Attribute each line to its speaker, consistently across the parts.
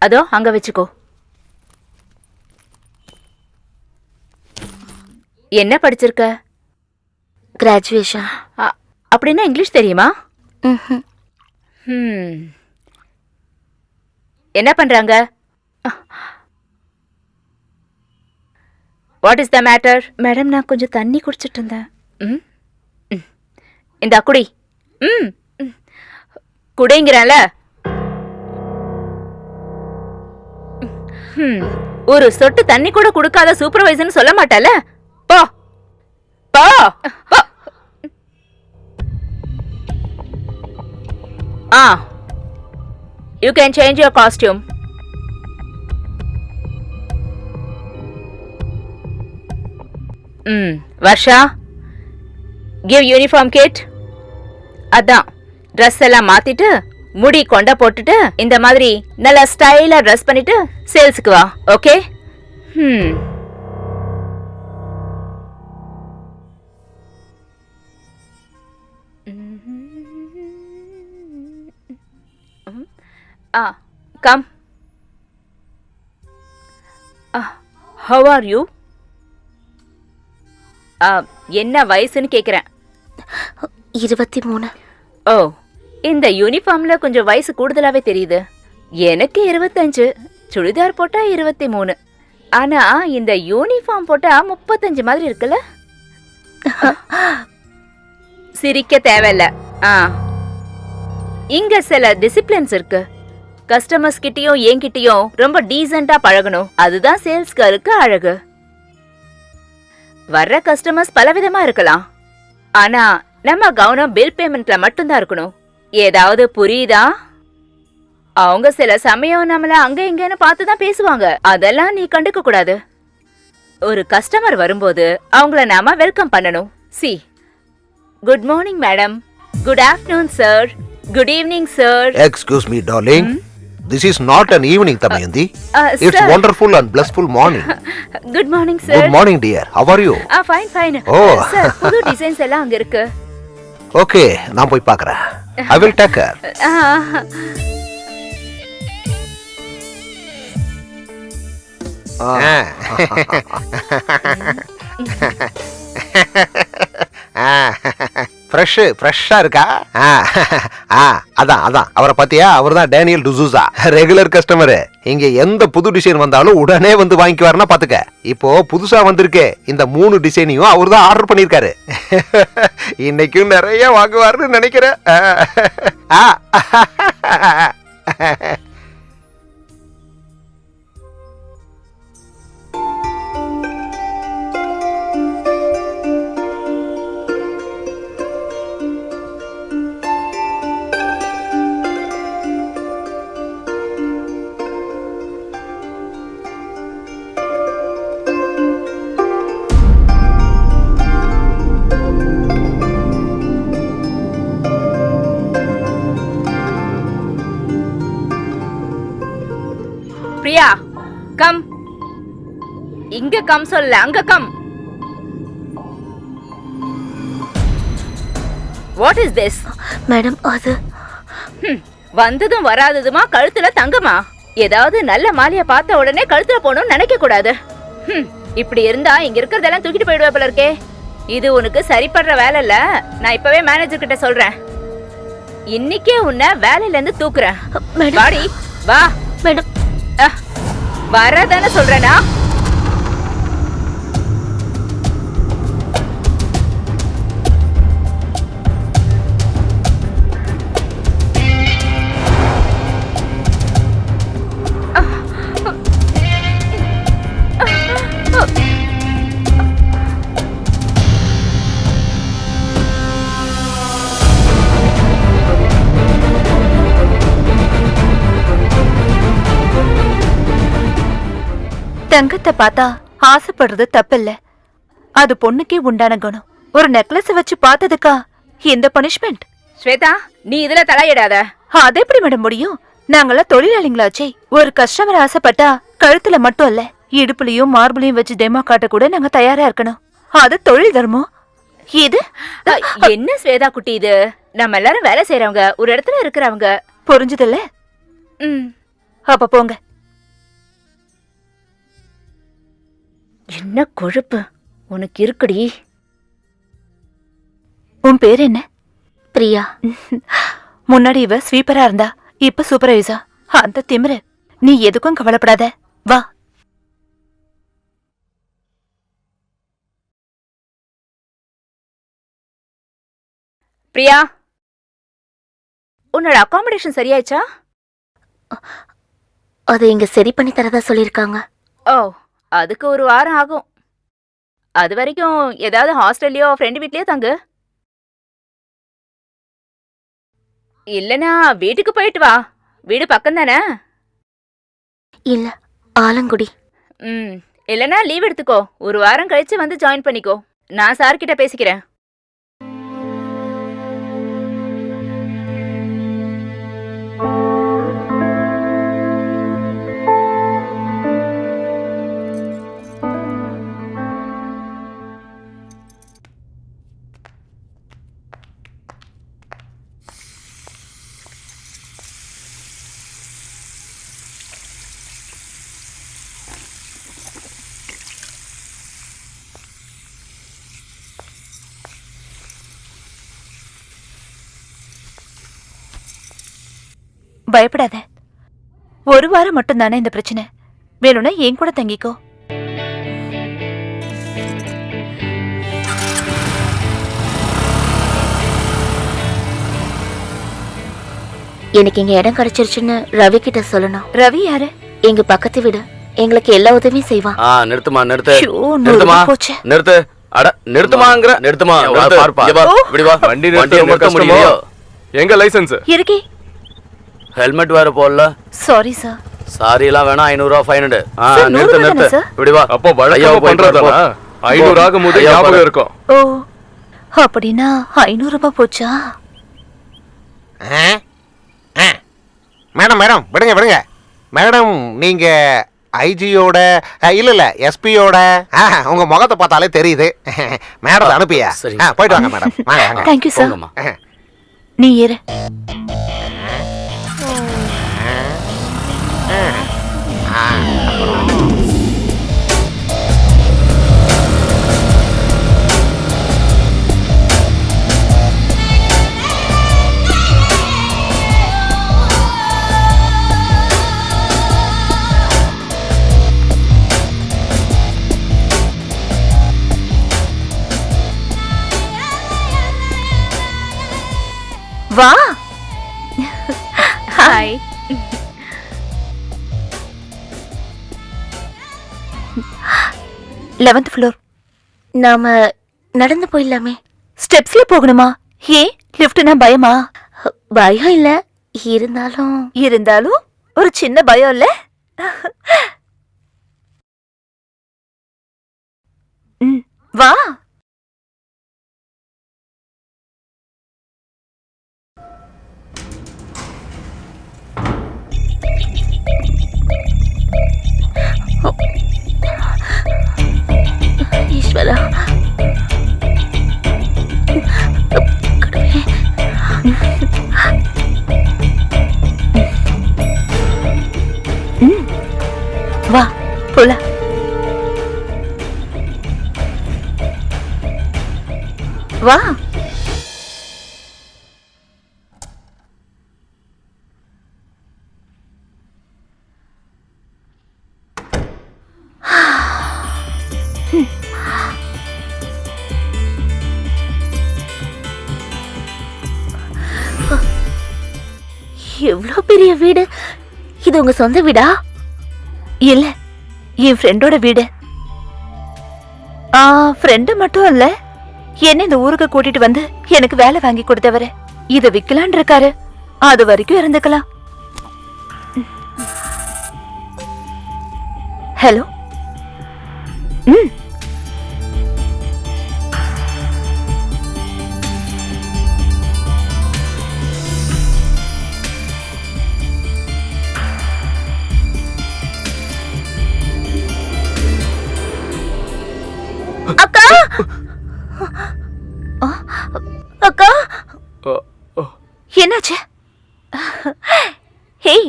Speaker 1: அதோ அங்க வச்சுக்கோ. என்ன படிச்சிருக்க?
Speaker 2: கிராஜுவேஷன்.
Speaker 1: அப்படின்னா இங்கிலீஷ் தெரியுமா? என்ன பண்றாங்க? What is the matter?
Speaker 2: Madam, நான் கொஞ்சம் தண்ணி குடிச்சிட்டு இருந்தேன்.
Speaker 1: இந்த குடி. குடிங்கிறல. ஒரு சொட்டு தண்ணி கூட குடுக்காத சூப்பர்வைசர்னு சொல்ல மாட்டல. போ போ. You can change your costume. Varsha, give uniform kit. அதான் ட்ரெஸ் எல்லாம் மாத்திட்டு முடி கொண்ட போட்டுட்டு இந்த மாதிரி நல்ல ஸ்டைலா ட்ரெஸ் பண்ணிட்டு சேல்ஸுக்கு வா. Okay? Come. How are you? என்ன வயசுன்னு கேக்குறேன்.
Speaker 2: 23.
Speaker 1: ஓ, இந்த யூனிஃபார்ம்ல கொஞ்சம் வயசு கூடுதலாவே தெரியுது. எனக்கு 25. சுடிதார் போட்டா 23. ஆனா இந்த யூனிஃபார்ம் போட்டா 35 மாதிரி இருக்குல்ல? சிரிக்க தேவையில்ல. இங்க சில டிசிப்ளின்ஸ் இருக்கு. கஸ்டமர்ஸ் கிட்டயும் என்கிட்டயும் ரொம்ப டீசென்ட்டா பழகணும். அதுதான் சேல்ஸ் கேர்ளுக்கு அழகு. வர்ற கஸ்டமர்ஸ் பலவிதமா இருக்கலாம். ஆனா நம்ம கவனம் பில் பேமெண்ட்ல மட்டும்தான் இருக்கணும். ஏதாவது புரியுதா? அவங்க சில சமயம் நம்மள அங்க இங்கன்னு பார்த்துதான் பேசுவாங்க. அதெல்லாம் நீ கண்டுக்க கூடாது. ஒரு கஸ்டமர் வரும்போது அவங்கள நாம வெல்கம் பண்ணணும். C, good morning madam, good afternoon sir, good evening sir.
Speaker 3: Excuse me, darling. This is not an evening, Damayanti. It's wonderful and blissful morning.
Speaker 1: Good morning, sir.
Speaker 3: Good morning, dear. How are you?
Speaker 1: Fine, fine.
Speaker 3: Oh.
Speaker 1: Sir, புது designs எல்லாம் அங்க இருக்கு.
Speaker 3: Okay, நான் போய் பார்க்கறேன். I will take care. ஃப்ரெஷ்ஷா இருக்கா? அதான் அவரை பத்தியா? அவர் தான் டேனியல் டிசூசா, ரெகுலர் கஸ்டமர். இங்க எந்த புது டிசைன் வந்தாலும் உடனே வந்து வாங்கிக்குவாருன்னா பாத்துக்க. இப்போ புதுசா வந்திருக்கே இந்த 3 டிசைனையும் அவர் தான் ஆர்டர் பண்ணிருக்காரு. இன்னைக்கும் நிறைய வாங்குவாருன்னு நினைக்கிறேன்.
Speaker 1: பிரியா, கம். இங்க கம் சொல்ல, அங்க come. What is this?
Speaker 2: Madam, அது
Speaker 1: வந்ததும் வராததுமா கழுத்துல தங்கமா? ஏதாவது நல்ல மாலைய பார்த்த உடனே கழுத்துல போகணும்னு நினைக்க கூடாது. இப்படி இருந்தா இங்க இருக்கிறதெல்லாம் தூக்கிட்டு போயிடுவ போல இருக்கே. இது உனக்கு சரிப்படுற வேலை இல்ல. நான் இப்பவே மேனேஜர் கிட்ட சொல்றேன். இன்னைக்கே உன்னை வேலையில இருந்து தூக்குறேன். வாடி, வா.
Speaker 2: மேடம்,
Speaker 1: வரதானே சொல்றேனா?
Speaker 2: தங்கத்தை பார்த்தா ஆசைப்படுறது தப்பில்ல. அது பொண்ணுக்கே உண்டான குணம். ஒரு நெக்லஸ் வச்சு பார்த்ததுக்கா இந்த பனிஷ்மெண்ட்?
Speaker 1: ஸ்வேதா, நீ இதுல தலையிடாத.
Speaker 2: அது எப்படி மேடம் முடியும்? நாங்கெல்லாம் தொழிலாளிங்களாச்சே. ஒரு கஸ்டமர் ஆசைப்பட்டா கழுத்துல மட்டும் இல்ல, இடுப்புலயும் மார்பிளையும் வச்சு டெமோ காட்ட கூட நாங்க தயாரா இருக்கணும். அது தொழில் தர்மம். இது
Speaker 1: என்ன ஸ்வேதா குட்டி, இது நம்ம எல்லாரும் வேலை செய்யறவங்க, ஒரு இடத்துல இருக்கிறவங்க.
Speaker 2: புரிஞ்சதில்ல? அப்ப போங்க,
Speaker 1: என்ன கொழுப்பு உனக்கு இருக்குடி.
Speaker 2: உன் பேர் என்ன?
Speaker 4: பிரியா.
Speaker 2: முன்னாடி இவ ஸ்வீப்பரா இருந்தா, இப்ப சூப்பர்வைசர். அந்த திமிரு. நீ எதுக்கும் கவலைப்படாத. வா.
Speaker 1: பிரியா, உன்னோட அகாமடேஷன் சரியாயிச்சா?
Speaker 4: அதை இங்க சரி பண்ணி தரதா சொல்லிருக்காங்க.
Speaker 1: ஓ, அதுக்கு ஒரு வாரம் ஆகும். அது வரைக்கும் ஏதாவது ஹாஸ்டல்லையோ ஃப்ரெண்டு வீட்லயோ தங்கு. இல்லனா வீட்டுக்கு போயிட்டு வா. வீடு பக்கம் தானே?
Speaker 4: இல்ல, ஆலங்குடி.
Speaker 1: இல்லனா லீவ் எடுத்துக்கோ. ஒரு வாரம் கழிச்சு வந்து ஜாயின் பண்ணிக்கோ. நான் சார் கிட்ட பேசிக்கிறேன்.
Speaker 2: பயப்படாத. ஒரு வாரம் மட்டும் தானே இந்த பிரச்சனை. வேணும்னா என் கூட தங்கிக்கோ.
Speaker 4: எனக்கு இங்க இடம் கிடைச்சிருச்சுன்னு ரவி கிட்ட சொல்லணும்.
Speaker 2: ரவி யாரு?
Speaker 4: எங்க பக்கத்து வீடு. எங்களுக்கு எல்லா உதவியும் செய்வான்.
Speaker 5: நிறுத்துமா, நிறுத்து.
Speaker 2: ஐயோ,
Speaker 5: நிறுத்துமா,
Speaker 2: போச்சு.
Speaker 5: நிறுத்து. அட நிறுத்துமாங்கற. நிறுத்துமா, பாருப்பா. இப்படி வா.
Speaker 6: வண்டி நிறுத்த முடியலையோ? எங்க லைசென்ஸ்?
Speaker 2: இருக்கே.
Speaker 5: ஹெல்மெட் வேற போடல.
Speaker 2: Sorry sir.
Speaker 5: சாரி எல்லாம் வேணா, 500 ரூபாய் ஃபைன்.
Speaker 2: சார்,
Speaker 5: நிறுத்து
Speaker 2: 100
Speaker 5: நிறுத்து.
Speaker 2: சார்.
Speaker 5: இப்படி வா.
Speaker 6: அப்போ வழக்கமா பண்றதானா? 500 ஆகும்போது ஞாபகம் இருக்கும்.
Speaker 2: ஓ, அப்படின்னா 500 ரூபாய் போச்சா?
Speaker 3: மேடம் மேடம் விடுங்க விடுங்க மேடம். நீங்க ஐஜியோட இல்ல எஸ்பியோட உங்க முகத்தை பார்த்தாலே தெரியுது. மேடத்தை அனுப்பியா?
Speaker 5: சரி.
Speaker 3: போயிட்டு வாங்க மேடம். வாங்க வாங்க.
Speaker 2: Thank you sir.
Speaker 5: போங்கம்மா.
Speaker 2: நீ ஏறு. வா.
Speaker 1: ஹாய்.
Speaker 2: 11th floor.
Speaker 4: நாம நடந்து போயிடலாமே.
Speaker 2: ஸ்டெப்ஸ்ல போகணுமா? ஏன், லிஃப்ட்னா பயமா?
Speaker 4: பயம் இல்ல, இருந்தாலும்
Speaker 2: இருந்தாலும் ஒரு சின்ன பயம் இல்ல? வா.
Speaker 4: ஈஸ்வரா, கடவுளே.
Speaker 2: வா போலாம். வா.
Speaker 4: எவ்வளவு பெரிய வீடு. இது உங்க சொந்த வீடா?
Speaker 2: இல்ல, என் ஃப்ரெண்டோட வீடு. ஃப்ரெண்டு மட்டும் இல்ல, என்ன இந்த ஊருக்கு கூட்டிட்டு வந்து எனக்கு வேலை வாங்கி கொடுத்தவரு. இத விக்கலான் இருக்காரு. அது வரைக்கும் இருந்துக்கலாம். ஹலோ.
Speaker 4: அக்கா, அக்கா,
Speaker 2: என்னாச்சு? ஹேய்,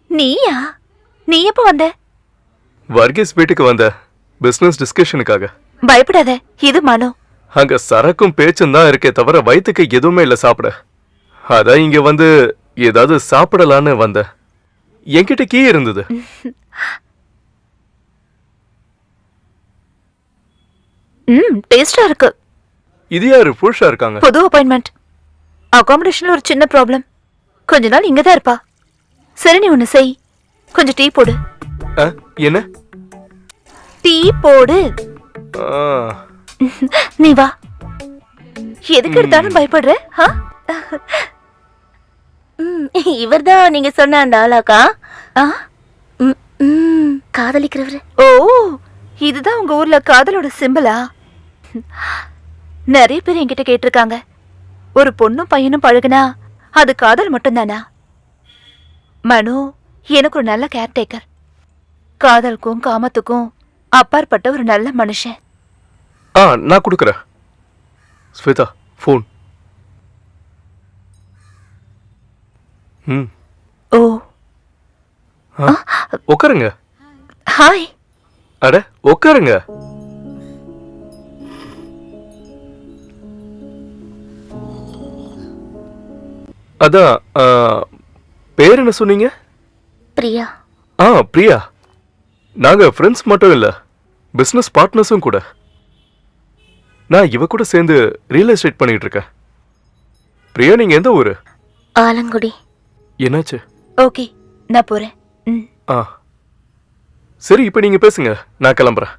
Speaker 2: நீயா? நீ எப்போ வந்த?
Speaker 6: வர்கீஸ் வீட்டுக்கு வந்த. பிசினஸ் டிஸ்கஷனுக்காக.
Speaker 2: பயப்படாத, இது மனோ.
Speaker 6: அங்க சரக்கும் பேச்சும் தான் இருக்கே தவிர வயித்துக்கு எதுவுமே இல்ல சாப்பிட. அதான் இங்க வந்து ஏதாவது சாப்பிடலான்னு வந்தேன். என்கிட்ட கீ இருந்தது.
Speaker 2: டேஸ்டா இருக்கு.
Speaker 6: இது யாரு புருஷா இருக்காங்க?
Speaker 2: புது அப்பாயின்மெண்ட். அகாமடேஷன்ல ஒரு சின்ன ப்ராப்ளம். கொஞ்ச நாள் இங்க தான் இருப்பா. சரி, நீ ஒண்ணு செய், கொஞ்சம் டீ போடு.
Speaker 6: என்ன
Speaker 2: டீ போடு.
Speaker 6: ஆ,
Speaker 2: நீ வா. எதுக்கு எடுத்தாலும் பயப்படுற?
Speaker 4: இவர்தான் நீங்க சொன்ன அந்த ஆளாக்கா?
Speaker 2: ஆ?
Speaker 4: காதலிக்கிறவரு.
Speaker 2: ஓ, இதுதான் உங்க ஊர்ல காதலோட சிம்பிளா? நிறைய பேர் என்கிட்ட கேட்டிருக்காங்க, ஒரு பொண்ணும் பையனும் பழகுனா அது காதல் மட்டும்தானா? மனு எனக்கு ஒரு நல்ல கேர்டேக்கர். காதலுக்கும் காமத்துக்கும் அப்பாற்பட்ட ஒரு நல்ல மனுஷன்.
Speaker 6: நான் கொடுக்குறேன். ஸ்வேதா, ஃபோன்.
Speaker 2: ஓ,
Speaker 6: உட்காருங்க.
Speaker 2: ஹாய்.
Speaker 6: அட உட்காருங்க. அதான் பேர் என்ன சொன்னீங்க?
Speaker 4: பிரியா.
Speaker 6: பிரியா. நாங்க ஃப்ரெண்ட்ஸ் மட்டும் இல்ல, பிசினஸ் பார்ட்னர்ஸும் கூட. நான் இவ கூட சேர்ந்து ரியல் எஸ்டேட் பண்ணிட்டு இருக்கேன். பிரியா, நீங்க எந்த ஊரு?
Speaker 4: ஆலங்குடி.
Speaker 6: என்னாச்சு?
Speaker 2: ஓகே, நான் போறேன்.
Speaker 6: சரி, இப்ப நீங்க பேசுங்க, நான் கிளம்புறேன்.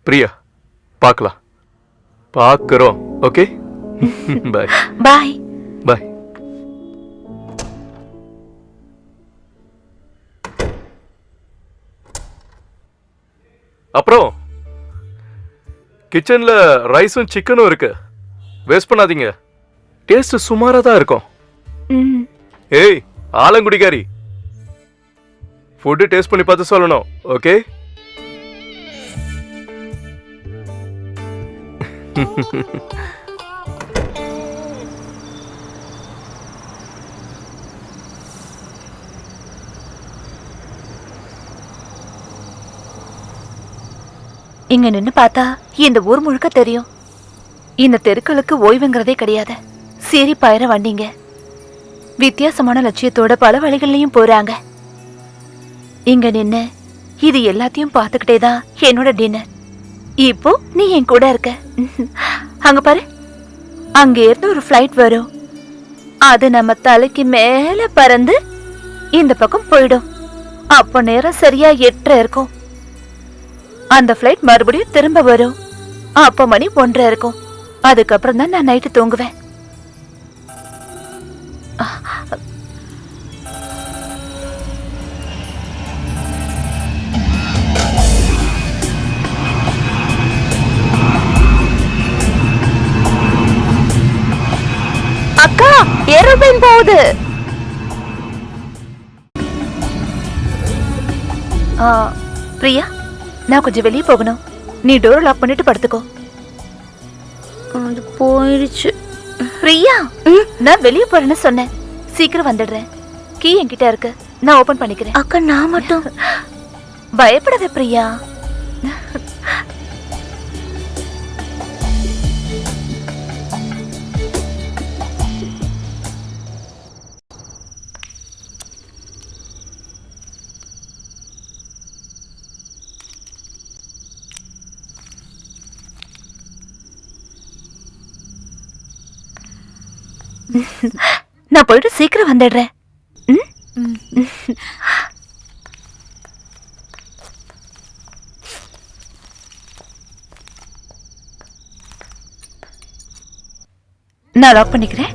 Speaker 6: பிரியா, பார்க்கலாம். பார்க்கறோம். Okay, bye.
Speaker 2: பாய்.
Speaker 6: பாய். அப்புறம் கிச்சன்ல ரைஸும் சிக்கனும் இருக்கு, வேஸ்ட் பண்ணாதீங்க. டேஸ்ட் சுமாரா தான் இருக்கும். ஏய் ஆலங்குடிக்காரி, ஃபுட்டு டேஸ்ட் பண்ணி பார்த்து சொல்லணும். ஓகே?
Speaker 2: இங்க நின்னு பார்த்தா இந்த ஊர் முழுக்க தெரியும். இந்த தெருக்களுக்கு ஓய்வுங்கிறதே கிடையாது. சீறி பாயிர வண்டிங்க வித்தியாசமான லட்சியத்தோட பல வழிகள்லயும் போறாங்க. இங்க நின்னு இது எல்லாத்தையும் பார்த்துக்கிட்டே தான் என்னோட டின்னர். இப்போ நீ என் கூட இருக்க. அங்க பாரு, அங்க இருந்து ஒரு ஃப்ளைட் வரும். அது நம்ம தலைக்கு மேல பறந்து இந்த பக்கம் போயிடும். அப்ப நேரம் சரியா 8:30 இருக்கும். அந்த ஃப்ளைட் மறுபடியும் திரும்ப வரும். அப்ப மணி 1:30 இருக்கும். அதுக்கப்புறம் தான் நான் நைட்டு தூங்குவேன். அக்கா, ஏரோப்ளேன் போகுது. பிரியா, நான் கொஞ்சம் வெளியே போகணும். நீ டோர் லாக் பண்ணிட்டு படுத்துக்கோ.
Speaker 4: அது போயிடுச்சு.
Speaker 2: பிரியா, நான் வெளியே போறேன்னு சொன்னேன். சீக்கிரம் வந்துடுறேன். கீ என்கிட்ட இருக்கு, நான் ஓபன் பண்ணிக்கிறேன்.
Speaker 4: அக்கா, நான் மட்டும்.
Speaker 2: பயப்படாத பிரியா. நான் போயிட்டு சீக்கிரம் வந்துடுறேன். நான் லாக் பண்ணிக்கிறேன்.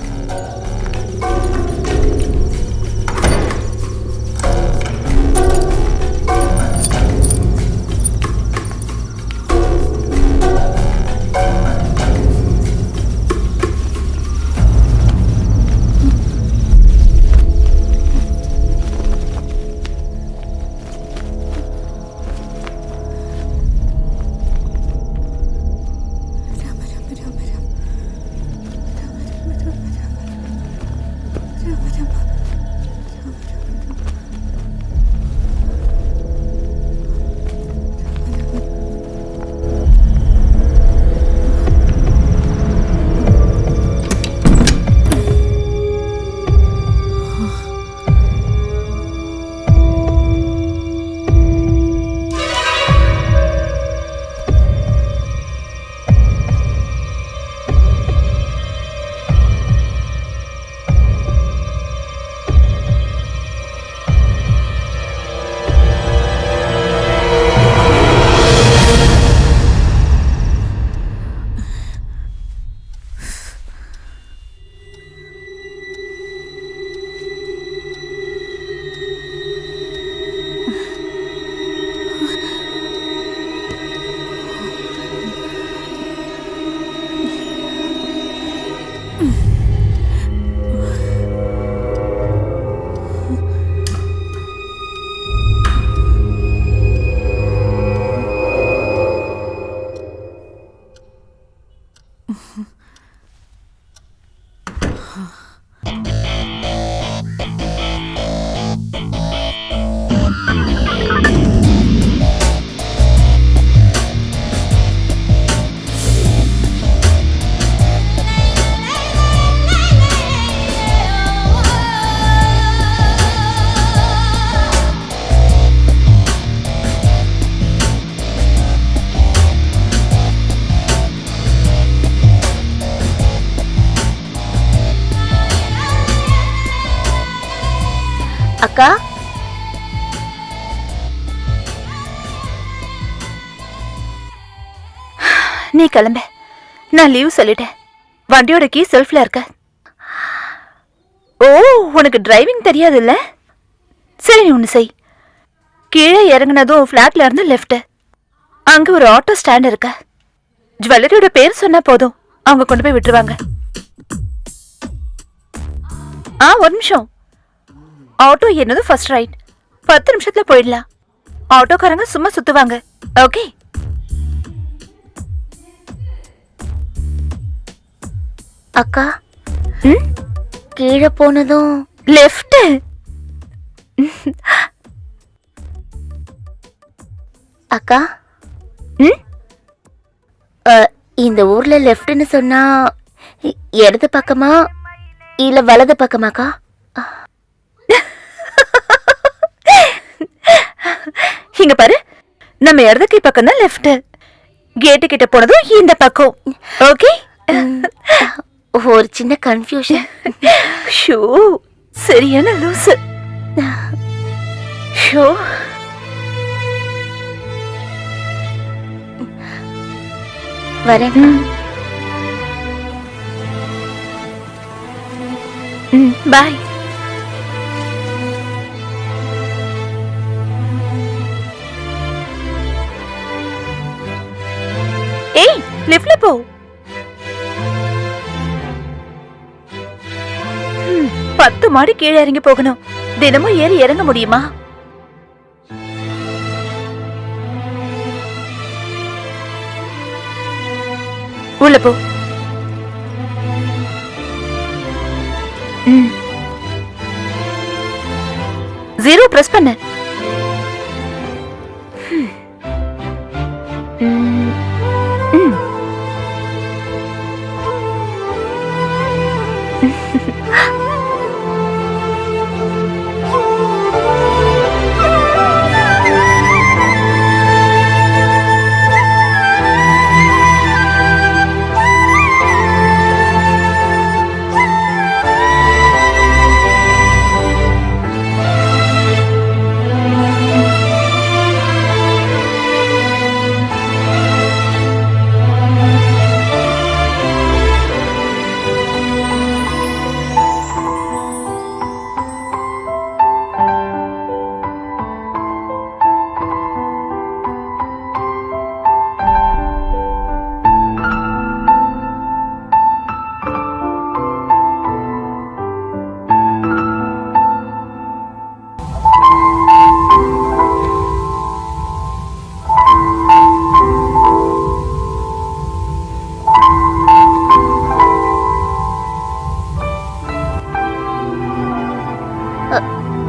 Speaker 4: அக்கா,
Speaker 2: நீ கிளம்ப. நான் லீவ் சொல்லிட்டேன். வண்டியோட கீ செல்ஃப்ல இருக்க. ஓ, உனக்கு டிரைவிங் தெரியாதுல்ல? சரி, நீ ஒன்று செய். கீழே இறங்குனதும் ஃப்ளாட்ல இருந்து லெஃப்ட். அங்க ஒரு ஆட்டோ ஸ்டாண்ட் இருக்க. ஜுவல்லரியோட பேர் சொன்னா போதும், அவங்க கொண்டு போய் விட்டுருவாங்க. ஒரு நிமிஷம். ஆட்டோ என்னது ஃபர்ஸ்ட் ரைட். 10 நிமிஷத்துல போயிடலாம். ஆட்டோக்காரங்க சும்மா சுத்துவாங்க. ஓகே?
Speaker 4: அக்கா, கீழே போனதும்
Speaker 2: லெஃப்ட்.
Speaker 4: அக்கா, இந்த ஊர்ல லெஃப்ட்னு சொன்னா இடது பக்கமா இல்ல வலது பக்கமாக்கா?
Speaker 2: இங்க பாரு, நம்ம இடது கை பக்கம் தான் லெஃப்ட். கேட்டு கிட்ட போனதும் இந்த பக்கம். ஓகே?
Speaker 4: ஒரு சின்ன கன்ஃபியூஷன்.
Speaker 2: ஷோ, சரியான லூசு. ஷோ,
Speaker 4: வரேன்.
Speaker 2: பாய். ஏய், லிஃப்ட்ல போ. 10 மாடி கீழே இறங்கி போகணும். தினமும் ஏறி இறங்க முடியுமா? உள்ள போ. 0 பிரஸ் பண்ணு.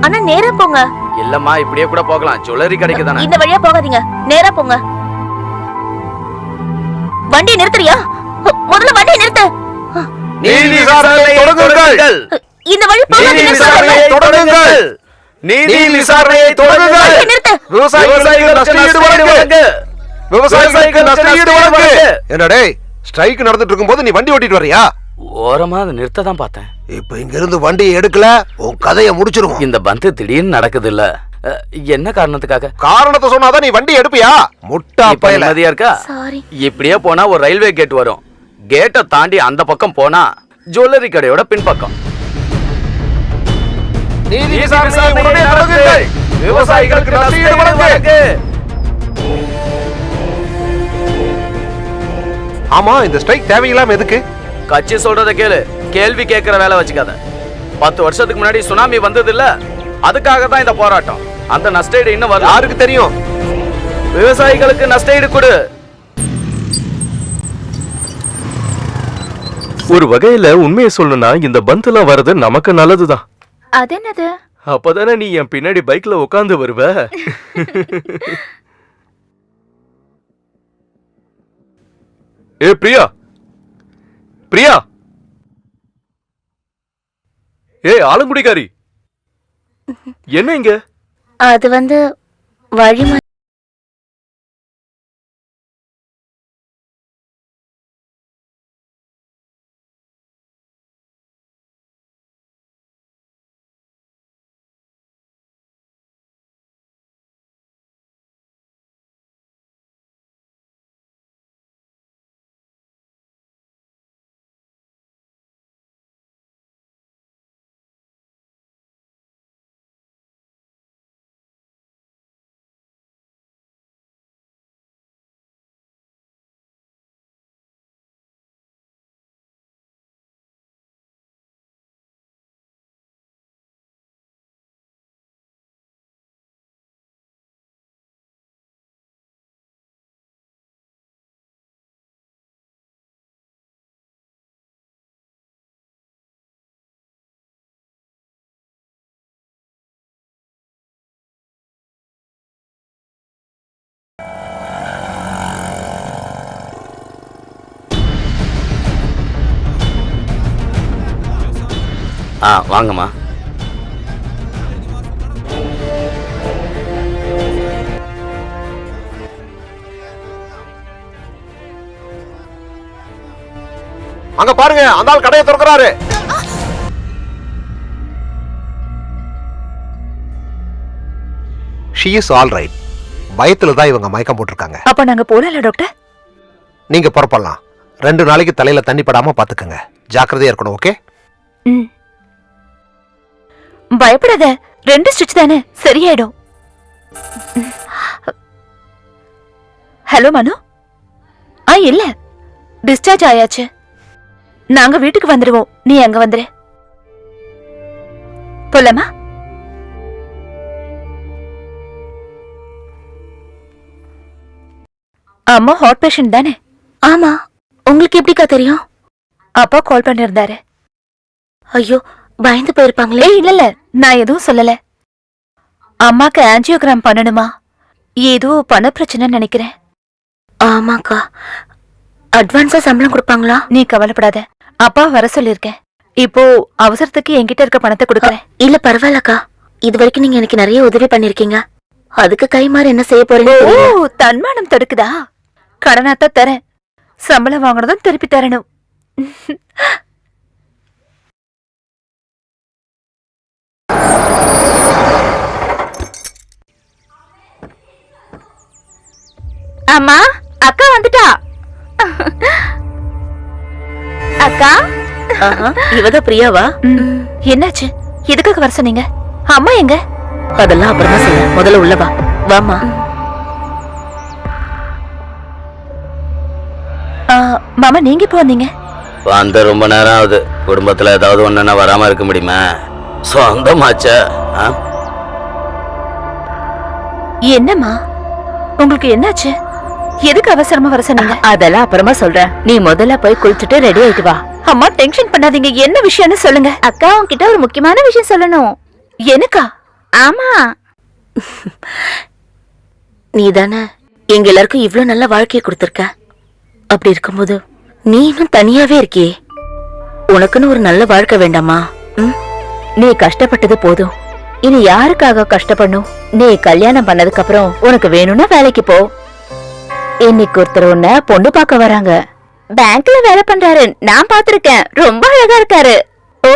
Speaker 4: ஆனா நேரா போங்க.
Speaker 5: இல்லம்மா, இப்படியே கூட போகலாம். ஜுவல்லரி கடைக்கு தானே.
Speaker 4: இந்த வழியா போகாதீங்க, நேரா போங்க. வண்டியை நிறுத்துறியா? முதல்ல வண்டியை நிறுத்து.
Speaker 5: நீதி விசாரணையை தொடங்குங்கள்.
Speaker 4: இந்த வழி போகாதீங்க.
Speaker 5: தொடங்குங்கள். நீதி விசாரணையை தொடங்குங்கள்.
Speaker 4: நிறுத்து.
Speaker 5: விவசாயிகளுக்கு நஷ்டஈடு வழங்கு. விவசாயிகளுக்கு நஷ்டஈடு வழங்கு.
Speaker 3: என்னடே, ஸ்ட்ரைக் நடந்துட்டு இருக்கும்போது நீ வண்டி ஓட்டிட்டு வரியா?
Speaker 5: ஓரமா அதை நிறுத்த தான் பார்த்தேன்.
Speaker 3: இப்ப இங்க இருந்து வண்டியை எடுக்கல, உன் கதையை முடிச்சிருவோம்.
Speaker 5: இந்த பந்து திடீர்னு நடக்குது இல்ல, என்ன காரணத்துக்காக?
Speaker 3: காரணத்தை சொன்னாதான் நீ வண்டி எடுப்பியா? முட்டா
Speaker 5: இப்ப
Speaker 3: பயல.
Speaker 5: நிம்மதியா இருக்கா?
Speaker 4: சாரி.
Speaker 5: இப்படியே போனா ஒரு ரயில்வே கேட் வரும். கேட்டை தாண்டி அந்த பக்கம் போனா ஜுவல்லரி கடையோட பின்பக்கம்.
Speaker 3: நீதி விசாரணையை உடனே தொடங்குங்கள். விவசாயிகளுக்கு நஷ்டஈடு வழங்கு. ஆமா, இந்த ஸ்ட்ரைக் தேவையில்லாம எதுக்கு?
Speaker 5: கட்சி சொல்றத கேளு, கேள்வி கேட்கிற வேலை வச்சுக்காத. 10 வருஷத்துக்கு முன்னாடி சுனாமி வந்தது இல்ல, அதுக்காக தான் இந்த போராட்டம். அந்த நஷ்டஈடு இன்னும் வரல.
Speaker 3: யாருக்கு தெரியும்?
Speaker 5: விவசாயிகளுக்கு நஷ்டஈடு கொடு.
Speaker 6: ஒரு வகையில உண்மையை சொல்லணும்னா இந்த பந்தெல்லாம் வர்றது நமக்கு நல்லதுதான்.
Speaker 2: அது என்னது?
Speaker 6: அப்பதானே நீ என் பின்னாடி பைக்ல உட்காந்து வருவ. ஏ பிரியா, பிரியா, ஏ ஆலங்குடிக்காரி, என்ன இங்க?
Speaker 4: அது வழி
Speaker 5: வாங்கம்மா.
Speaker 3: அங்க பாருங்க, அந்த ஆள் கடையை திறக்கிறாரு. She is all right. பயத்துல தான் இவங்க மயக்கம் போட்டிருக்காங்க.
Speaker 2: அப்ப நாங்க போறல டாக்டர்?
Speaker 3: நீங்க புறப்படலாம். 2 நாளைக்கு தலையில தண்ணி படாம பாத்துக்கங்க. ஜாக்கிரதையா இருக்கணும். ஓகே?
Speaker 2: பயப்படாத, 2 ஸ்டிச் தானே, சரியாயிடும். ஹலோ மனு. இல்ல, டிஸ்சார்ஜ் ஆயாச்சு. நாங்க வீட்டுக்கு வந்துருவோம், நீ அங்க வந்துரு. போலாமா? அம்மா ஹார்ட் பேஷண்ட் தானே?
Speaker 4: ஆமா, உங்களுக்கு எப்படிக்கா தெரியும்?
Speaker 2: அப்பா கால் பண்ணிருந்தாரு.
Speaker 4: ஐயோ, பயந்து போயிருப்பாங்களே.
Speaker 2: இல்ல, நான் எதுவும் சொல்லல. அம்மாக்கு ஆஞ்சியோகிராம் பண்ணணுமா, ஏதோ பண பிரச்சனை நினைக்கிறேன்.
Speaker 4: ஆமாக்கா, அட்வான்ஸா சம்பளம் கொடுப்பாங்களா?
Speaker 2: நீ கவலைப்படாத, அப்பா வர சொல்லிருக்கேன். இப்போ அவசரத்துக்கு என்கிட்ட இருக்க பணத்தை கொடுக்கறேன்.
Speaker 4: இல்ல பரவாயில்லக்கா, இது வரைக்கும் நீங்க எனக்கு நிறைய உதவி பண்ணிருக்கீங்க. அதுக்கு கைமாறு என்ன செய்ய போறீங்க?
Speaker 2: ஓ, தன்மானம் தடுக்குதா? கடனாத்தான் தரேன், சம்பளம் வாங்கினதும் திருப்பி தரணும்.
Speaker 1: அம்மா, அக்கா வந்துட்டா. அக்கா,
Speaker 4: இவதான் பிரியாவா?
Speaker 2: என்னாச்சு? எதுக்காக வர சொன்னீங்க? அம்மா எங்க?
Speaker 4: அதெல்லாம் அப்புறமா சொல்ல, முதல்ல உள்ள வா. வாமா.
Speaker 2: மாமா, நீங்க இப்போ வந்தீங்க?
Speaker 5: வந்து ரொம்ப நேரம் ஆகுது. குடும்பத்துல ஏதாவது ஒண்ணுன்னா வராம இருக்க முடியுமா? சொந்தமாச்ச.
Speaker 2: என்னம்மா உங்களுக்கு என்னாச்சு? எதுக்கு அவசரமா வர சொன்னீங்க?
Speaker 1: அதெல்லாம் அப்புறமா சொல்றேன். நீ முதல்ல போய் குளிச்சுட்டு ரெடி ஆயிட்டு வா.
Speaker 2: அம்மா, டென்ஷன் பண்ணாதீங்க. என்ன விஷயம்னு சொல்லுங்க.
Speaker 1: அக்கா, உன்கிட்ட ஒரு முக்கியமான விஷயம் சொல்லணும்.
Speaker 2: எனக்கா?
Speaker 1: ஆமா,
Speaker 4: நீ தானே எங்க எல்லாருக்கும் இவ்ளோ நல்ல வாழ்க்கையை கொடுத்திருக்க. அப்படி இருக்கும்போது நீ இன்னும் தனியாவே இருக்கியே. உனக்குன்னு ஒரு நல்ல வாழ்க்கை வேண்டாமா?
Speaker 1: நீ கஷ்டப்பட்டது போதும். இனி யாருக்காக கஷ்டப்படணும்? நீ கல்யாணம் பண்ணதுக்கு அப்புறம் உனக்கு வேணும்னா வேலைக்கு போ. இன்னைக்கு ஒருத்தர் உன்னை பொண்ணு பார்க்க வராங்க. பேங்க்ல வேலை பண்றாரு, நான் பாத்திருக்கேன். ரொம்ப அழகா இருக்காரு.
Speaker 2: ஓ,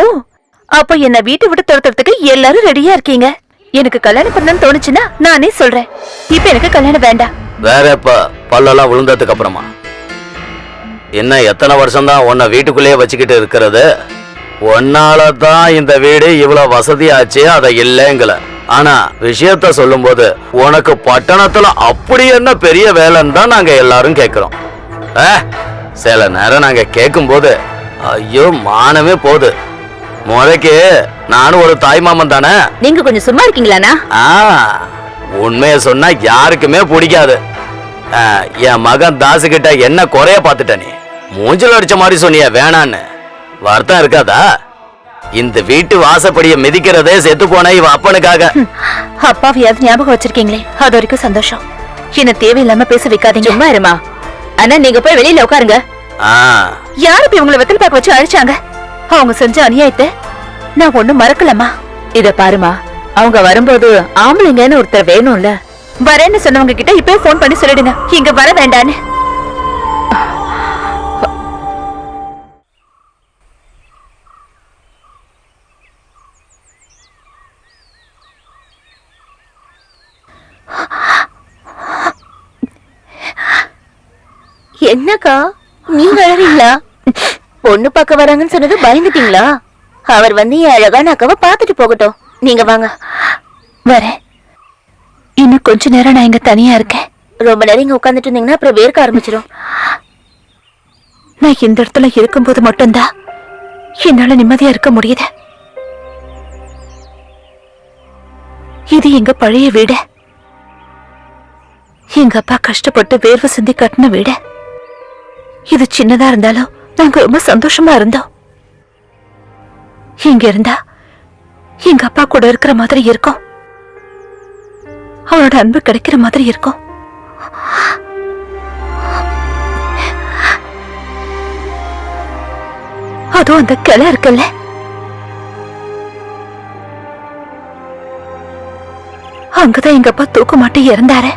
Speaker 2: அப்ப என்ன வீட்டை விட்டு துரத்துறதுக்கு எல்லாரும் ரெடியா இருக்கீங்க. எனக்கு கல்யாணம் பண்ணணும்னு தோணுச்சுன்னா நானே சொல்றேன். இப்ப எனக்கு கல்யாணம் வேண்டாம்.
Speaker 5: வேற எப்ப? பல்லெல்லாம் விழுந்ததுக்கு அப்புறமா? என்ன எத்தனை வருஷம் தான் உன்னை வீட்டுக்குள்ளேயே வச்சுக்கிட்டு இருக்கிறது? உன்னாலதான் இந்த வீடு இவ்வளவு வசதியாச்சு, அதை இல்லைங்கள. ஆனா விஷயத்த சொல்லும் போது உனக்கு பட்டணத்துல அப்படி என்ன பெரிய வேலைன்னு தான் நாங்க எல்லாரும் கேட்கிறோம். சில நேரம் நாங்க கேட்கும் போது ஐயோ மானமே போகுது. முறைக்கு நானும் ஒரு தாய் மாமன் தானே.
Speaker 1: நீங்க கொஞ்சம் சும்மா இருக்கீங்களாண்ணா?
Speaker 5: உண்மைய சொன்னா யாருக்குமே பிடிக்காது. என் மகன் தாசு கிட்ட என்ன குறைய பார்த்துட்ட நீ? மூஞ்சில அடிச்ச மாதிரி சொன்னிய வேணான்னு. வருத்தம் இருக்காதா? இந்த வீட்டு வாசப்படிய மிதிக்கிறதே செத்து போன இவ அப்பனுக்காக.
Speaker 2: அப்பாவையாவது ஞாபகம் வச்சிருக்கீங்களே, அது வரைக்கும் சந்தோஷம். என்ன தேவையில்லாம பேச வைக்காதீங்க.
Speaker 1: சும்மா இருமா. அண்ணா நீங்க போய் வெளியில உட்காருங்க.
Speaker 2: யாரு இப்ப இவங்களை வெத்தல் பாக்க வச்சு அழிச்சாங்க? அவங்க செஞ்ச அநியாயத்தை நான் ஒண்ணும் மறக்கலமா.
Speaker 1: இத பாருமா, அவங்க வரும்போது ஆம்பளைங்கன்னு ஒருத்தர் வேணும்ல.
Speaker 2: வரேன்னு சொன்னவங்க கிட்ட இப்பவே போன் பண்ணி சொல்லிடுங்க இங்க வர வேண்டான்னு.
Speaker 4: என்னக்கா நீங்க அழறீங்களா? பொண்ணு பார்க்க வராங்கன்னு சொன்னது பயந்துட்டீங்களா? அவர் வந்து என் அழகான அக்காவை பார்த்துட்டு போகட்டும். நீங்க வாங்க.
Speaker 2: வரேன். இன்னும் கொஞ்ச நேரம் நான் இங்க தனியா இருக்கேன்.
Speaker 4: ரொம்ப நேரம் இங்க உட்காந்துட்டு இருந்தீங்கன்னா அப்புறம் வேர்க்க ஆரம்பிச்சிடும்.
Speaker 2: நான் இந்த இடத்துல இருக்கும்போது மட்டும்தான் என்னால நிம்மதியா இருக்க முடியுது. இது எங்க பழைய வீடு. எங்க அப்பா கஷ்டப்பட்டு வேர்வை சிந்தி கட்டின வீடு. இது சின்னதா இருந்தாலும் நாங்க ரொம்ப சந்தோஷமா இருந்தோம். இங்க இருந்தா எங்க அப்பா கூட இருக்கிற மாதிரி இருக்கும். அவரோட அன்பு கிடைக்கிற மாதிரி இருக்கும். அதுவும் அந்த கிளை இருக்குல்ல, அங்கதான் எங்க அப்பா தூக்க மாட்டி இறந்தாரு.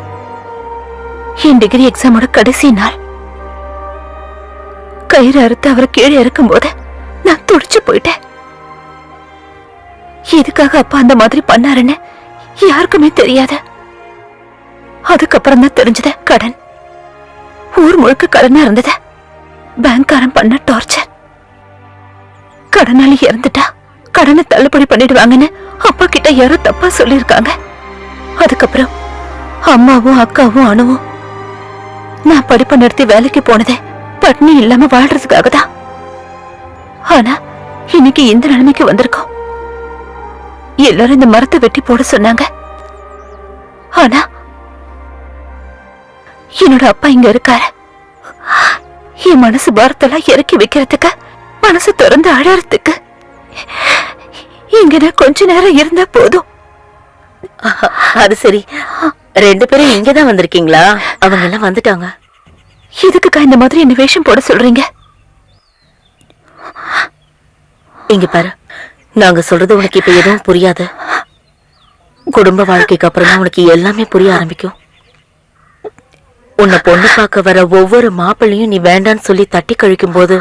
Speaker 2: என் டிகிரி எக்ஸாமோட கடைசி நாள் கயிறு அறுத்து அவரை கீழே இறக்கும் போது நான் துடிச்சு போயிட்டேன். எதுக்காக அப்பா அந்த மாதிரி பண்ணாருன்னு யாருக்குமே தெரியாது. அதுக்கப்புறம் தான் தெரிஞ்சது கடன். ஊர் முழுக்க கடனா இருந்தது. பேங்க்காரன் பண்ண டார்ச்சர். கடனாளி இறந்துட்டா கடனை தள்ளுபடி பண்ணிடுவாங்கன்னு அப்பா கிட்ட யாரோ தப்பா சொல்லிருக்காங்க. அதுக்கப்புறம் அம்மாவும் அக்காவும் அணுவும் நான் படிப்பை நிறுத்தி வேலைக்கு போனதே பட்னி இல்லாம வாழ்றதுக்காக தான். ஆனா இன்னைக்கு இந்த நிலைமைக்கு வந்திருக்கோம். எல்லாரும் இந்த மரத்தை வெட்டி போட சொன்னாங்க. ஆனா என்னோட அப்பா இங்க இருக்காரு. என் மனசு பாரத்தெல்லாம் இறக்கி வைக்கிறதுக்கு, மனசு திறந்து அழறதுக்கு இங்க நான் கொஞ்ச நேரம் இருந்தா போதும்.
Speaker 4: அது சரி, 2 பேரும் இங்கதான் வந்திருக்கீங்களா? அவங்க எல்லாம் வந்துட்டாங்க.
Speaker 2: எதுக்குக்கா இந்த மாதிரி என்ன வேஷம் போட சொல்றீங்க?
Speaker 4: இங்க பாரு, நாங்க சொல்றது உனக்கு இப்ப எதுவும் புரியாது. குடும்ப வாழ்க்கைக்கு அப்புறம் தான் உனக்கு எல்லாமே புரிய ஆரம்பிக்கும். உன்னை பொண்ணு பார்க்க வர ஒவ்வொரு மாப்பிள்ளையும் நீ வேண்டான்னு சொல்லி தட்டி கழிக்கும் போது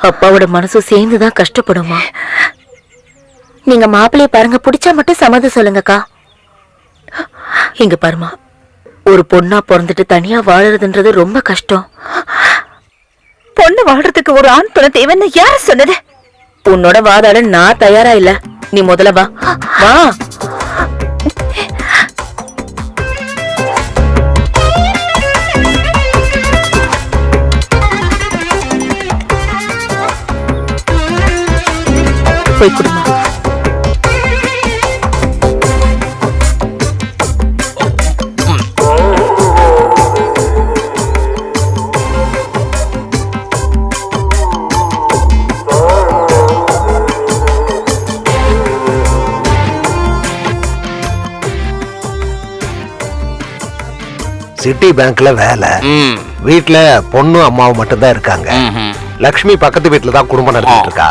Speaker 4: அப்பாவோட மனசு சேர்ந்துதான் கஷ்டப்படுமா. நீங்க மாப்பிள்ளைய பாருங்க, பிடிச்சா மட்டும் சம்மதம் சொல்லுங்கக்கா. இங்க பாருமா, ஒரு பொண்ணா பிறந்துட்டு தனியா வாழறதுன்றது ரொம்ப கஷ்டம்.
Speaker 2: பொண்ணு வாழ்றதுக்கு ஒரு ஆண் துணை தேவைன்னு யாரு சொன்னது?
Speaker 4: உன்னோட வாதாட நான் தயாரா இல்ல. நீ முதல்ல வா வா. போய் குடுமா.
Speaker 3: சிட்டி பேங்க்ல வேலை. வீட்டுல பொண்ணும் அம்மாவும் மட்டும்தான் இருக்காங்க. லக்ஷ்மி பக்கத்து வீட்டுல தான் குடும்பம் நடத்திட்டு இருக்கா.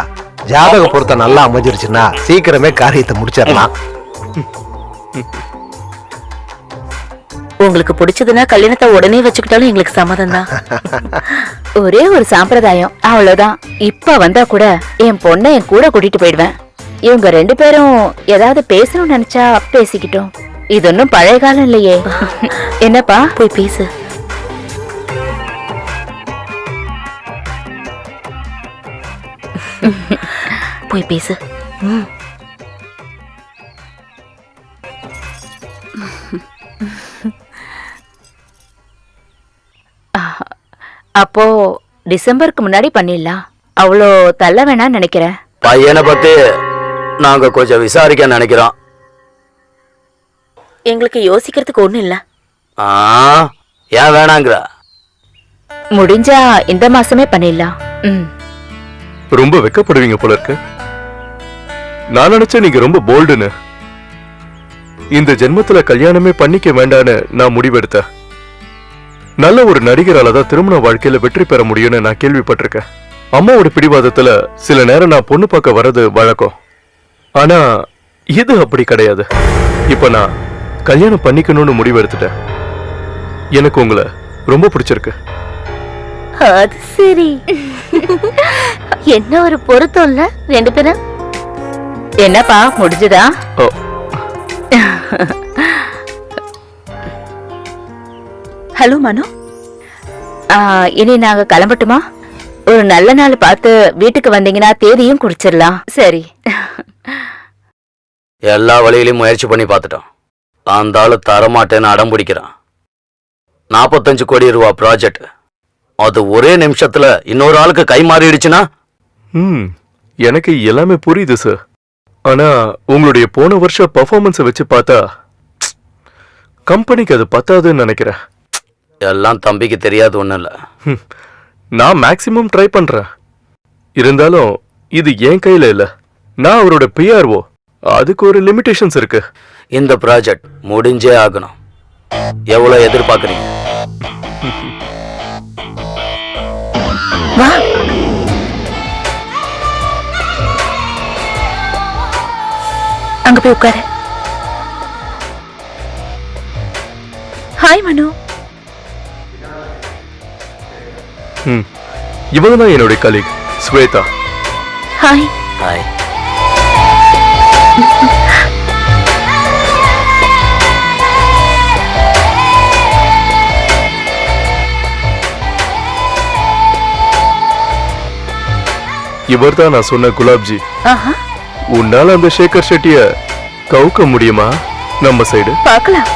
Speaker 3: ஜாதக பொருத்தம் நல்லா அமைஞ்சிருச்சுன்னா சீக்கிரமே காரியத்தை முடிச்சிடலாம்.
Speaker 4: உங்களுக்கு பிடிச்சதுன்னா கல்யாணத்தை உடனே வச்சுக்கிட்டாலும் எங்களுக்கு சம்மதம் தான்.
Speaker 1: ஒரே ஒரு சாம்பிரதாயம், அவ்வளவுதான். இப்ப வந்தா கூட என் பொண்ணை என் கூட கூட்டிட்டு போயிடுவேன். இவங்க 2 பேரும் ஏதாவது பேசணும்னு நினைச்சா பேசிக்கிட்டோம். இது ஒன்னும் பழைய காலம் இல்லையே. என்னப்பா?
Speaker 4: போய் பேசு. போய் பேசு.
Speaker 1: அப்போ டிசம்பருக்கு முன்னாடி பண்ணிடலாம். அவ்வளோ தள்ள வேணாம்னு நினைக்கிறேன்.
Speaker 5: பையனை பத்தி நாங்க கொஞ்சம் விசாரிக்க நினைக்கிறோம்.
Speaker 4: எங்களுக்கு யோசிக்கிறதுக்கு ஒண்ணும் இல்ல.
Speaker 5: ஆ, ஏன் வேணாங்கிற?
Speaker 1: முடிஞ்சா இந்த மாசமே பண்ணிடலாம். ம்.
Speaker 6: ரொம்ப வெக்கப்படுவீங்க போல இருக்கு. நான் நினைச்சேன் நீங்க ரொம்ப போல்டுன்னு. இந்த ஜென்மத்துல கல்யாணமே பண்ணிக்க வேண்டான்னு நான் முடிவெடுத்தேன். நல்ல ஒரு நடிகரால தான் திருமண வாழ்க்கையில வெற்றி பெற முடியும்னு நான் கேள்விப்பட்டிருக்கேன். அம்மாவோட பிடிவாதத்துல சில நேரம் நான் பொண்ணு பார்க்க வர்றது வழக்கம். ஆனா இது அப்படி கிடையாது. இப்ப நான் கல்யாணம் பண்ணிக்கணும்னு முடிவெடுத்துட்டேன். எனக்கு உங்களை ரொம்ப பிடிச்சிருக்கு.
Speaker 4: அது சரி. என்ன ஒரு பொருத்தம் இல்ல ரெண்டு பேரும்.
Speaker 1: என்னப்பா முடிஞ்சுதா?
Speaker 6: ஓ,
Speaker 2: ஹலோ மனு.
Speaker 1: இனி நாங்க கிளம்பட்டுமா? ஒரு நல்ல நாள் பார்த்து வீட்டுக்கு வந்தீங்கன்னா தேதியும் குறிச்சிடலாம். சரி.
Speaker 5: எல்லா வழியிலையும் முயற்சி பண்ணி பார்த்துட்டோம். அந்த ஆளு தரமாட்டேன்னு அடம் பிடிக்கிறான். 45 கோடி ரூபா ப்ராஜெக்ட். அது ஒரே நிமிஷத்துல இன்னொரு ஆளுக்கு கை மாறிடுச்சுன்னா?
Speaker 6: எனக்கு எல்லாமே புரியுது சார். ஆனா உங்களுடைய போன வருஷ பெர்ஃபார்மன்ஸை வச்சு பார்த்தா கம்பெனிக்கு அது பத்தாதுன்னு நினைக்கிறேன்.
Speaker 5: எல்லாம் தம்பிக்கு தெரியாது ஒண்ணும் இல்ல.
Speaker 6: நான் மேக்சிமம் ட்ரை பண்றேன். இருந்தாலும் இது என் கையில இல்ல. நான் அவரோட பிஆர்ஓ. அதுக்கு ஒரு லிமிடேஷன்ஸ் இருக்கு.
Speaker 5: இந்த ப்ராஜெக்ட் முடிஞ்சே ஆகணும். எவ்வளவு எதிர்பார்க்கறீங்க?
Speaker 2: வா. அங்க போய் உட்காரு. ஹாய் மனு.
Speaker 6: இவங்க தான் என்னுடைய கலீக் ஸ்வேதா.
Speaker 2: ஹாய்.
Speaker 5: ஹாய்.
Speaker 6: இவர் தான் நான் சொன்ன குலாப்ஜி.
Speaker 2: ஆஹா.
Speaker 6: உன்னால அந்த சேகர் ஷெட்டிய கவுக்க முடியுமா? நம்ம சைடு
Speaker 2: பார்க்கலாம்.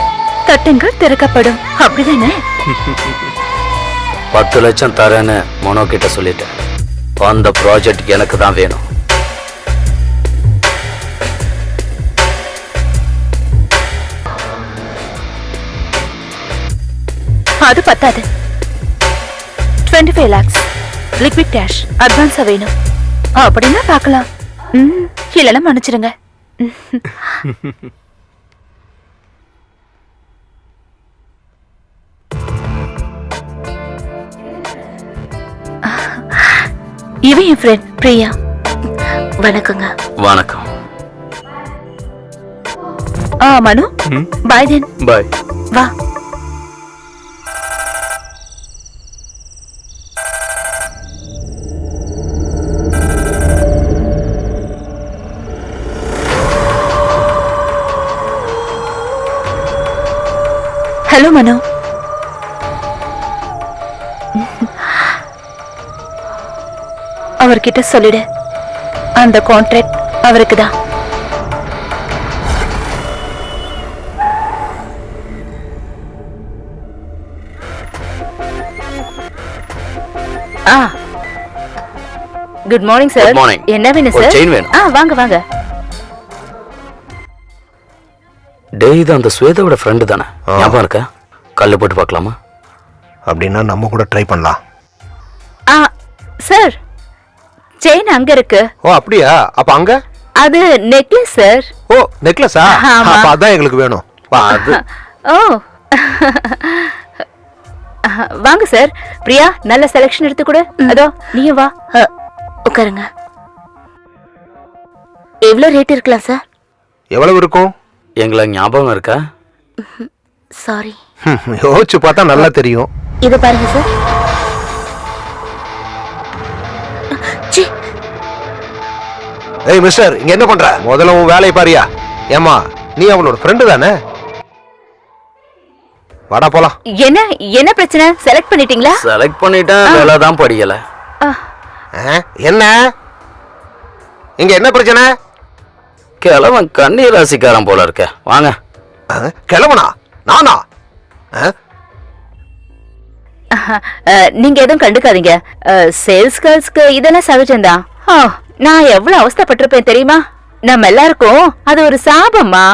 Speaker 2: தட்டுங்கள் திறக்கப்படும். அப்படிதானே?
Speaker 5: 10 லட்சம் தரேன்னு மனோ கிட்ட சொல்லிட்டேன். அந்த ப்ராஜெக்ட் எனக்கு தான் வேணும்.
Speaker 2: அது பத்தாது. 25 lakhs லிக்விட் கேஷ் அட்வான்ஸா வேணும். அப்படின்னா பார்க்கலாம். இல்லைன்னா மன்னிச்சிடுங்க. இவன் என் ஃப்ரெண்ட் பிரியா.
Speaker 4: வணக்கங்க.
Speaker 5: வணக்கம்.
Speaker 2: மனு பாய் தென்.
Speaker 6: பாய்.
Speaker 2: வா. ஹலோ மனு. அவர்கிட்ட சொல்லிடு, அந்த கான்ட்ராக்ட் அவருக்கு தான்.
Speaker 1: Good morning sir.
Speaker 5: Good morning.
Speaker 1: என்ன வேணும்
Speaker 5: ஒரு
Speaker 1: சார்?
Speaker 5: செயின் வேணும்.
Speaker 1: வாங்க வாங்க.
Speaker 5: டேய், இது அந்த ஸ்வேதாவோட ஃப்ரெண்டு தானே? ஞாபகம் இருக்கா? கல்லு போட்டு பார்க்கலாமா?
Speaker 3: அப்படின்னா நம்ம கூட ட்ரை பண்ணலாம்.
Speaker 1: சார், செயின் அங்க இருக்கு.
Speaker 3: ஓ அப்படியா? அப்ப அங்க
Speaker 1: அது நெக்லஸ் சார்.
Speaker 3: ஓ நெக்லஸா?
Speaker 1: ஆமா.
Speaker 3: அப்ப அதான் எங்களுக்கு வேணும். வா.
Speaker 5: அது
Speaker 1: ஓ வாங்க சார். பிரியா, நல்ல செலக்ஷன் எடுத்து கொடு. அதோ நீயும் வா.
Speaker 4: உட்காருங்க. எவ்வளவு ரேட் இருக்கலாம் சார்?
Speaker 3: எவ்வளவு இருக்கும்?
Speaker 5: எங்களை ஞாபகம் இருக்கா?
Speaker 4: சாரி.
Speaker 3: யோசிச்சு பார்த்தா நல்லா தெரியும்.
Speaker 4: இத பாருங்க சார். ச்சீ.
Speaker 3: ஏய் மிஸ்டர், இங்க என்ன பண்ற? முதல்ல உன் வேலையை பாரியா. ஏமா, நீ அவளோட ஃப்ரெண்டு தானே? வாடா போலாம்.
Speaker 1: என்ன என்ன பிரச்சனை? செலக்ட் பண்ணிட்டீங்களா?
Speaker 5: செலக்ட் பண்ணிட்டேன், வேலை தான் படிக்கல.
Speaker 3: என்ன இங்க என்ன பிரச்சனை?
Speaker 5: கிழவன் கன்னி ராசிக்காரன் போல இருக்க. வாங்க.
Speaker 3: கிளம்பனா? நானா?
Speaker 1: நீங்க எதுவும் கண்டுக்காதீங்க. சேல்ஸ் கேர்ள்ஸ்க்கு இதெல்லாம் சகஜம்தான். நான் எவ்வளவு அவஸ்தைப்பட்டிருப்பேன் தெரியுமா? நம்ம எல்லாருக்கும் அது ஒரு சாபம்மா.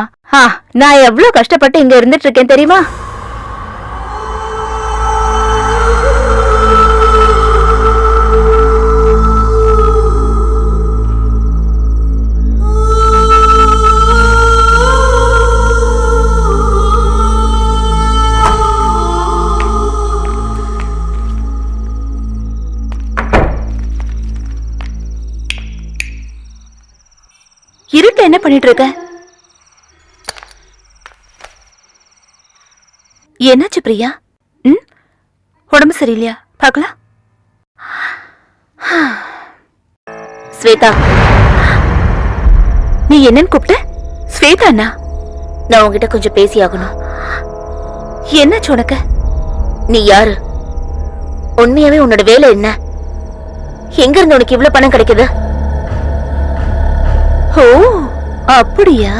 Speaker 1: நான் எவ்வளவு கஷ்டப்பட்டு இங்க இருந்துட்டு இருக்கேன் தெரியுமா?
Speaker 2: இருட்டு என்ன பண்ணிட்டு இருக்க? என்னாச்சு பிரியா? உடம்பு சரியில்லையா? பார்க்கலாம்.
Speaker 4: ஸ்வேதா,
Speaker 2: நீ என்னன்னு கூப்பிட்ட? ஸ்வேதா அண்ணா?
Speaker 4: நான் உன்கிட்ட கொஞ்சம் பேசி ஆகணும்.
Speaker 2: என்னாச்சு உனக்கு?
Speaker 4: நீ யாரு? உண்மையாவே உன்னோட வேலை என்ன? எங்க இருந்து உனக்கு இவ்வளவு பணம் கிடைக்குது?
Speaker 2: ஓ, அப்படியா?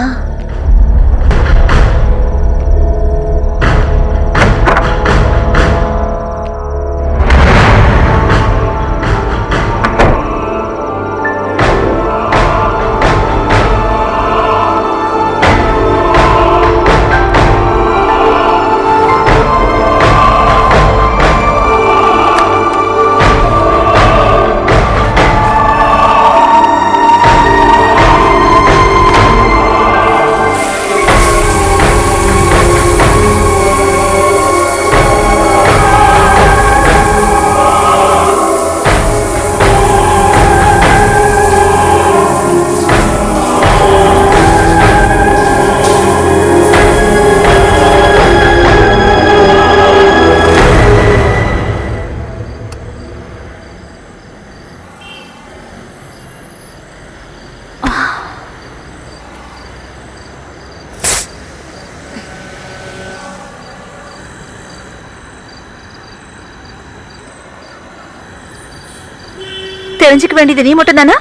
Speaker 2: தெரிஞ்சுக்க வேண்டியது நீ மட்டும் தானா?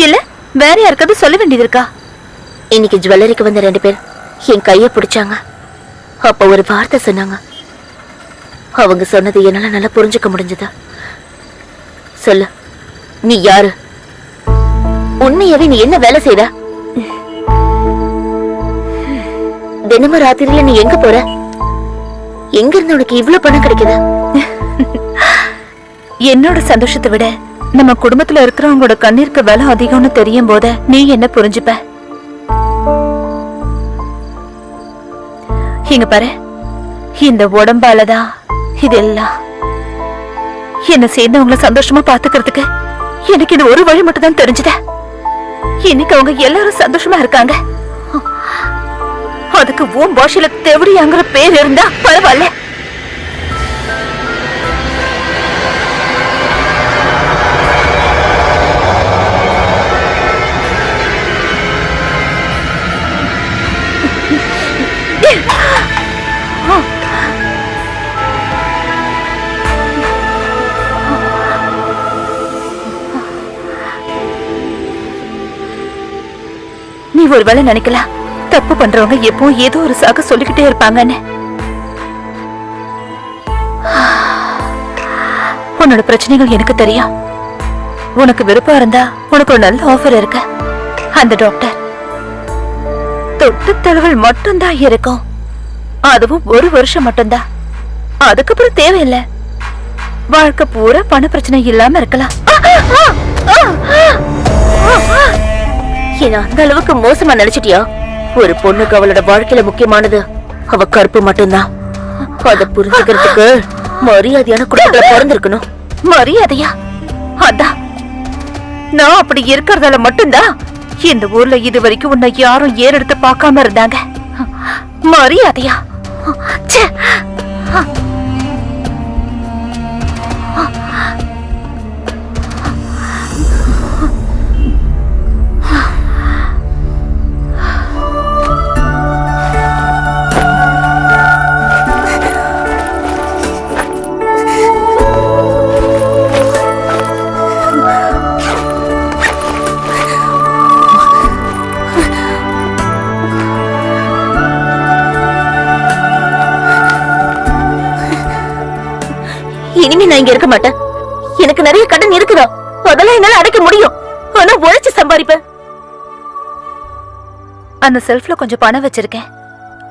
Speaker 2: இல்ல வேற யாருக்காவது சொல்ல வேண்டியது இருக்கா?
Speaker 4: இன்னைக்கு ஜுவல்லரிக்கு வந்த 2 பேர் என் கைய பிடிச்சாங்க. அப்ப ஒரு வார்த்தை சொன்னாங்க. அவங்க சொன்னது என்னால நல்லா புரிஞ்சுக்க முடிஞ்சது. சொல்லு, நீ யாரு? உண்மையாவே நீ என்ன வேலை செய்த? தினமும் ராத்திரியில நீ எங்க போற? எங்க இருந்து உனக்கு இவ்வளவு பணம் கிடைக்குது?
Speaker 2: என்னோட சந்தோஷத்தை விட நம்ம குடும்பத்துல இருக்கிறவங்களோட கண்ணீருக்கு விலை அதிகம்னு தெரியும் போது நீ என்ன புரிஞ்சுப்ப? இங்க பாரு, இந்த உடம்பாலதான் இதெல்லாம். என்ன சேர்ந்தவங்கள சந்தோஷமா பாத்துக்கிறதுக்கு எனக்கு இது ஒரு வழி மட்டும் தான் தெரிஞ்சது. இன்னைக்கு அவங்க எல்லாரும் சந்தோஷமா இருக்காங்க. அதுக்கு உன் பாஷையில தெவடியாங்கிற பேர் இருந்தா பரவாயில்ல. நீ ஒருவேளை நினைக்கலாம் தப்பு பண்றவங்க எப்போ ஏதோ ஒரு சாக சொல்லிக்கிட்டே இருப்பாங்கன்னு. உன்னோட பிரச்சனைகள் எனக்கு தெரியும். உனக்கு விருப்பம் இருந்தா உனக்கு ஒரு நல்ல ஆஃபர் இருக்கு. அந்த டாக்டர் தொட்டு தழுவல் மட்டும்தான் இருக்கும். அதுவும் 1 வருஷம் மட்டும்தான். அதுக்கப்புறம் தேவையில்லை. வாழ்க்கை பூரா பண பிரச்சனை இல்லாம இருக்கலாம்.
Speaker 4: என்ன அந்த அளவுக்கு மோசமா நினைச்சிட்டியா? ஒரு பொண்ணுக்கு அவளோட வாழ்க்கையில முக்கியமானது அவ கற்பு மட்டும்தான். அத புரிஞ்சுக்கிறதுக்கு மரியாதையான குடும்பத்துல பிறந்திருக்கணும்.
Speaker 2: மரியாதையா? அதான் நான் அப்படி இருக்கிறதால மட்டும்தான் இந்த ஊர்ல இது வரைக்கும் உன்னை யாரும் ஏறெடுத்து பார்க்காம இருந்தாங்க. மரியாதையா? ச்சே.
Speaker 4: இனிமே நான் இங்க இருக்க மாட்டேன். எனக்கு நிறைய கடன் இருக்குதா, அதெல்லாம் என்னால அடைக்க முடியும். ஆனா உழைச்சு சம்பாதிப்பேன்.
Speaker 2: அந்த செல்ஃப்ல கொஞ்சம் பணம் வச்சிருக்கேன்,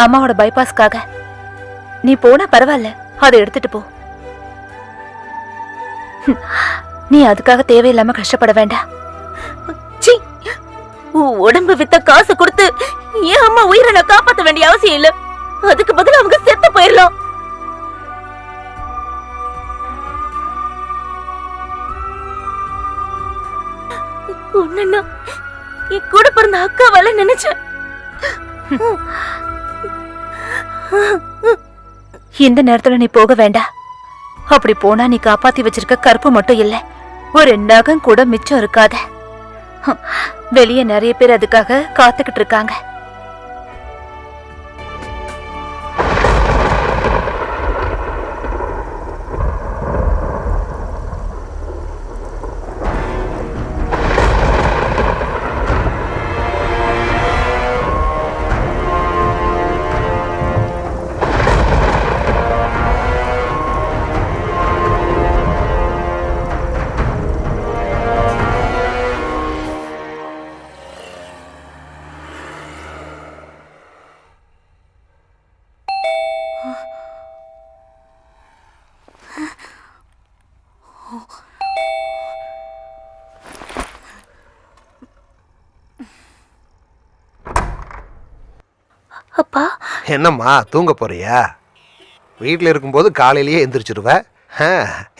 Speaker 2: அம்மாவோட பைபாஸ்க்காக. நீ போனா பரவாயில்ல, அதை எடுத்துட்டு போ. நீ அதுக்காக தேவையில்லாம கஷ்டப்பட வேண்டாம்.
Speaker 4: சீ, உடம்பு வித்த காசு கொடுத்து என் அம்மா உயிரை நான் காப்பாத்த வேண்டிய அவசியம் இல்ல. அதுக்கு பதிலா அவங்க செத்து போயிடலாம். உன்ன என் கூட பிறந்த அக்காவால நினைச்சேன்.
Speaker 2: இந்த நேரத்துல நீ போக வேண்டாம். அப்படி போனா நீ காப்பாத்தி வச்சிருக்க கருப்பு மட்டும் இல்ல, ஒரு நகம் கூட மிச்சம் இருக்காத. வெளியே நிறைய பேர் அதுக்காக காத்துக்கிட்டு இருக்காங்க.
Speaker 4: அப்பா,
Speaker 3: என்னம்மா தூங்க போறியா? வீட்டில் இருக்கும்போது காலையிலேயே எந்திரிச்சிருவ.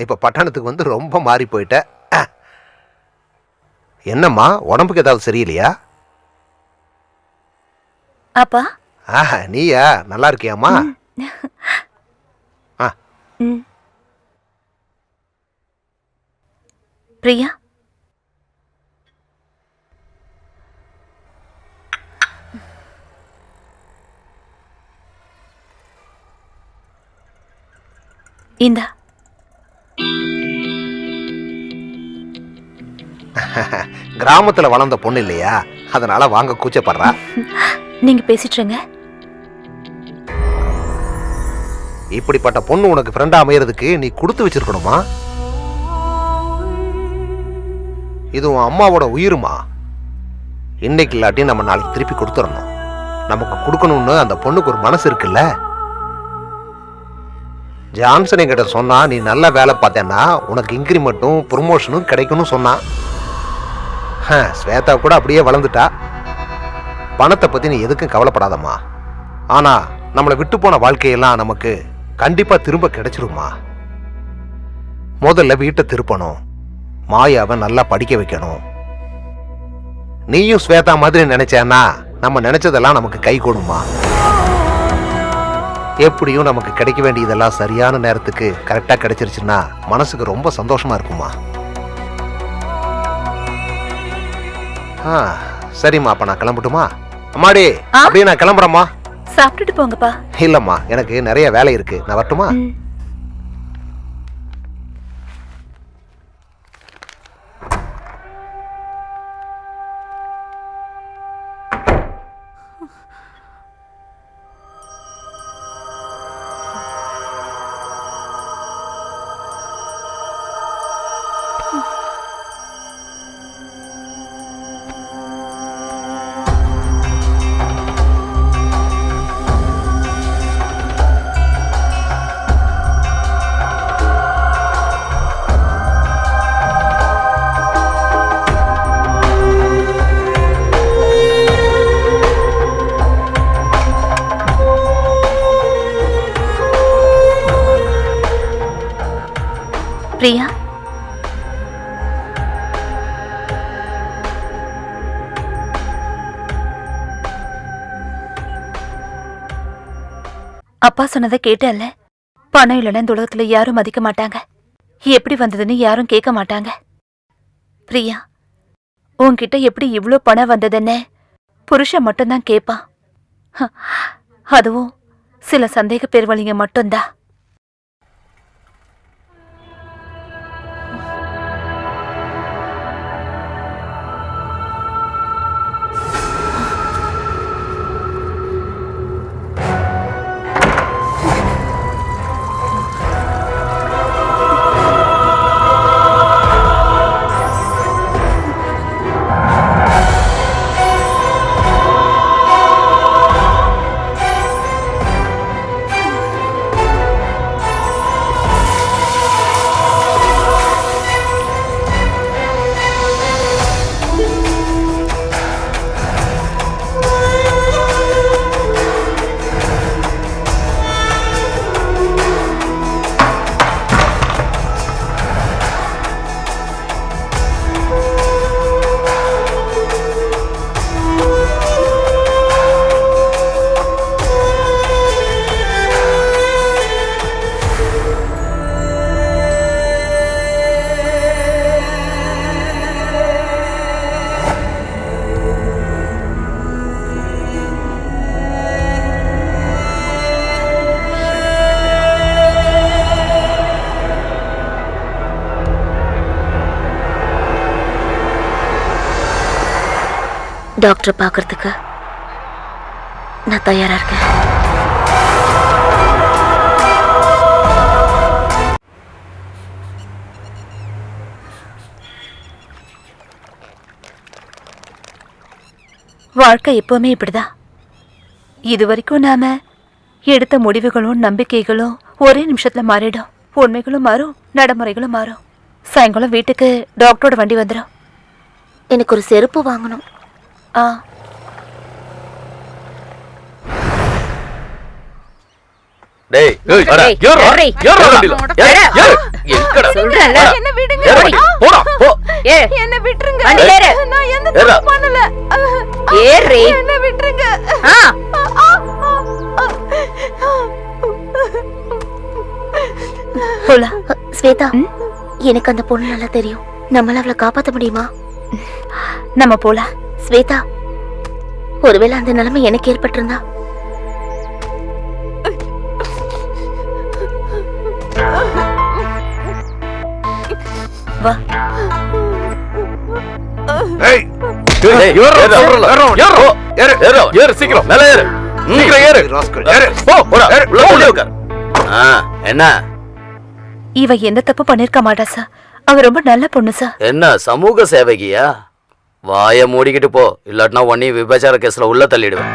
Speaker 3: இப்போ பட்டணத்துக்கு வந்து ரொம்ப மாறி போயிட்ட. என்னம்மா உடம்புக்கு ஏதாவது சரியில்லையா?
Speaker 2: அப்பா,
Speaker 3: நீயா? நல்லா இருக்கியாம்மா?
Speaker 2: பிரியா, இந்தா.
Speaker 3: கிராமத்துல வளர்ந்த பொண்ணு இல்லையா, அதனால வாங்க கூச்சப்படுறா.
Speaker 2: நீங்க பேசிட்டுருங்க.
Speaker 3: இப்படிப்பட்ட பொண்ணு உனக்கு ஃப்ரெண்டா அமையறதுக்கு நீ கொடுத்து வச்சிருக்கணுமா? இது உன் அம்மாவோட உயிருமா. இன்னைக்கு இல்லாட்டி நம்ம நாளைக்கு திருப்பி கொடுத்துடணும். நமக்கு கொடுக்கணும்னு அந்த பொண்ணுக்கு ஒரு மனசு இருக்குல்ல. ஜான்சன் என்கிட்ட சொன்னா, நீ நல்ல வேலை பார்த்தேன்னா உனக்கு இன்க்ரிமெண்ட்டும் ப்ரொமோஷனும் கிடைக்கும்னு சொன்னான். ஸ்வேதா கூட அப்படியே வளர்ந்துட்டா. பணத்தை பத்தி நீ எதுக்கும் கவலைப்படாதம்மா. ஆனா நம்மளை விட்டு போன வாழ்க்கையெல்லாம் நமக்கு கண்டிப்பா திரும்ப கிடைச்சிருமா. முதல்ல வீட்டை திருப்பணும், மாயாவை நல்லா படிக்க வைக்கணும். நீயும் ஸ்வேதா மாதிரி நினைச்சேன்னா நம்ம நினைச்சதெல்லாம் நமக்கு கை கொடுமா. எப்படியும் நமக்கு கிடைக்க வேண்டியதெல்லாம் சரியான நேரத்துக்கு கரெக்டா கிடைச்சிருச்சுன்னா மனசுக்கு ரொம்ப சந்தோஷமா இருக்குமா. சரிம்மா, அப்ப நான் கிளம்பட்டுமா? அம்மாடி, அப்படியே நான் கிளம்புறேம்மா.
Speaker 2: சாப்பிட்டுட்டு போங்கப்பா.
Speaker 3: இல்லம்மா, எனக்கு நிறைய வேலை இருக்கு, நான் வரட்டுமா?
Speaker 2: பிரியா, அப்பா சொன்னதை கேட்டல்ல. பணம் இல்லைன்னா இந்த உலகத்துல யாரும் மதிக்க மாட்டாங்க. எப்படி வந்ததுன்னு யாரும் கேட்க மாட்டாங்க. பிரியா, உன்கிட்ட எப்படி இவ்ளோ பணம் வந்ததுன்னு புருஷன் மட்டும்தான் கேட்பான். அதுவும் சில சந்தேக பேர்வழிங்க மட்டும்தான்.
Speaker 4: டாக்டரை பார்க்கறதுக்கு நான் தயாரா இருக்கேன்.
Speaker 2: வாழ்க்கை எப்பவுமே இப்படிதான். இது வரைக்கும் நாம எடுத்த முடிவுகளும் நம்பிக்கைகளும் ஒரே நிமிஷத்துல மாறிடும். உண்மைகளும் மாறும், நடைமுறைகளும் மாறும். சாயங்காலம் வீட்டுக்கு டாக்டரோட வண்டி வந்துடும்.
Speaker 4: எனக்கு ஒரு செருப்பு வாங்கணும்.
Speaker 2: ஆ,
Speaker 5: டேய்
Speaker 1: ஏய்,
Speaker 5: அட, ஏறுடா,
Speaker 1: ஏறி,
Speaker 5: ஏறுடா
Speaker 1: ஏறு.
Speaker 5: வண்டியில. ஏறு, ஏறு. எங்கடா?
Speaker 1: சொல்றேன்ல.
Speaker 5: ஏறு.
Speaker 2: என்ன விடுங்க.
Speaker 5: ஏறு வண்டி. போடா, போ.
Speaker 1: ஏ,
Speaker 2: என்ன விட்டுருங்க.
Speaker 1: வண்டியில ஏறு.
Speaker 2: நான் எந்த
Speaker 5: ஏறா.
Speaker 2: தப்பும் பண்ணல.
Speaker 1: ஏறி.
Speaker 2: என்ன விட்டுருங்க.
Speaker 1: ஆ,
Speaker 2: போலாம்.
Speaker 4: ஸ்வேதா, எனக்கு அந்த பொண்ணு நல்லா தெரியும். நம்மளால அவளை காப்பாத்த முடியுமா?
Speaker 2: நம்ம போலாம்.
Speaker 4: ஸ்வேதா, ஒருவேளை அந்த நிலைமை எனக்கு ஏற்பட்டிருந்தா
Speaker 2: வா.
Speaker 3: ஏய்,
Speaker 5: டேய்,
Speaker 6: ஏறுடா,
Speaker 5: ஏறுடா,
Speaker 6: சொல்றேன்ல.
Speaker 5: ஏறு, போ.
Speaker 3: ஏறு.
Speaker 5: ஏறு,
Speaker 6: ஏறு, சீக்கிரம்.
Speaker 5: மேல ஏறு.
Speaker 6: சீக்கிரம் ஏறு.
Speaker 3: ராஸ்கல், ஏறு.
Speaker 5: போ, போடா.
Speaker 3: ஏறு.
Speaker 5: உள்ள உள்ள உட்கார். ஆ, என்ன
Speaker 2: இவ எந்த தப்பு பண்ணிருக்க மாட்டா சார். அவ ரொம்ப நல்ல பொண்ணு சார்.
Speaker 5: என்ன சமூக சேவகியா? வாய மூடிக்கிட்டு போ, இல்லாட்டினா உன்னை விபச்சார கேஸ்ல உள்ள தள்ளிடுவேன்.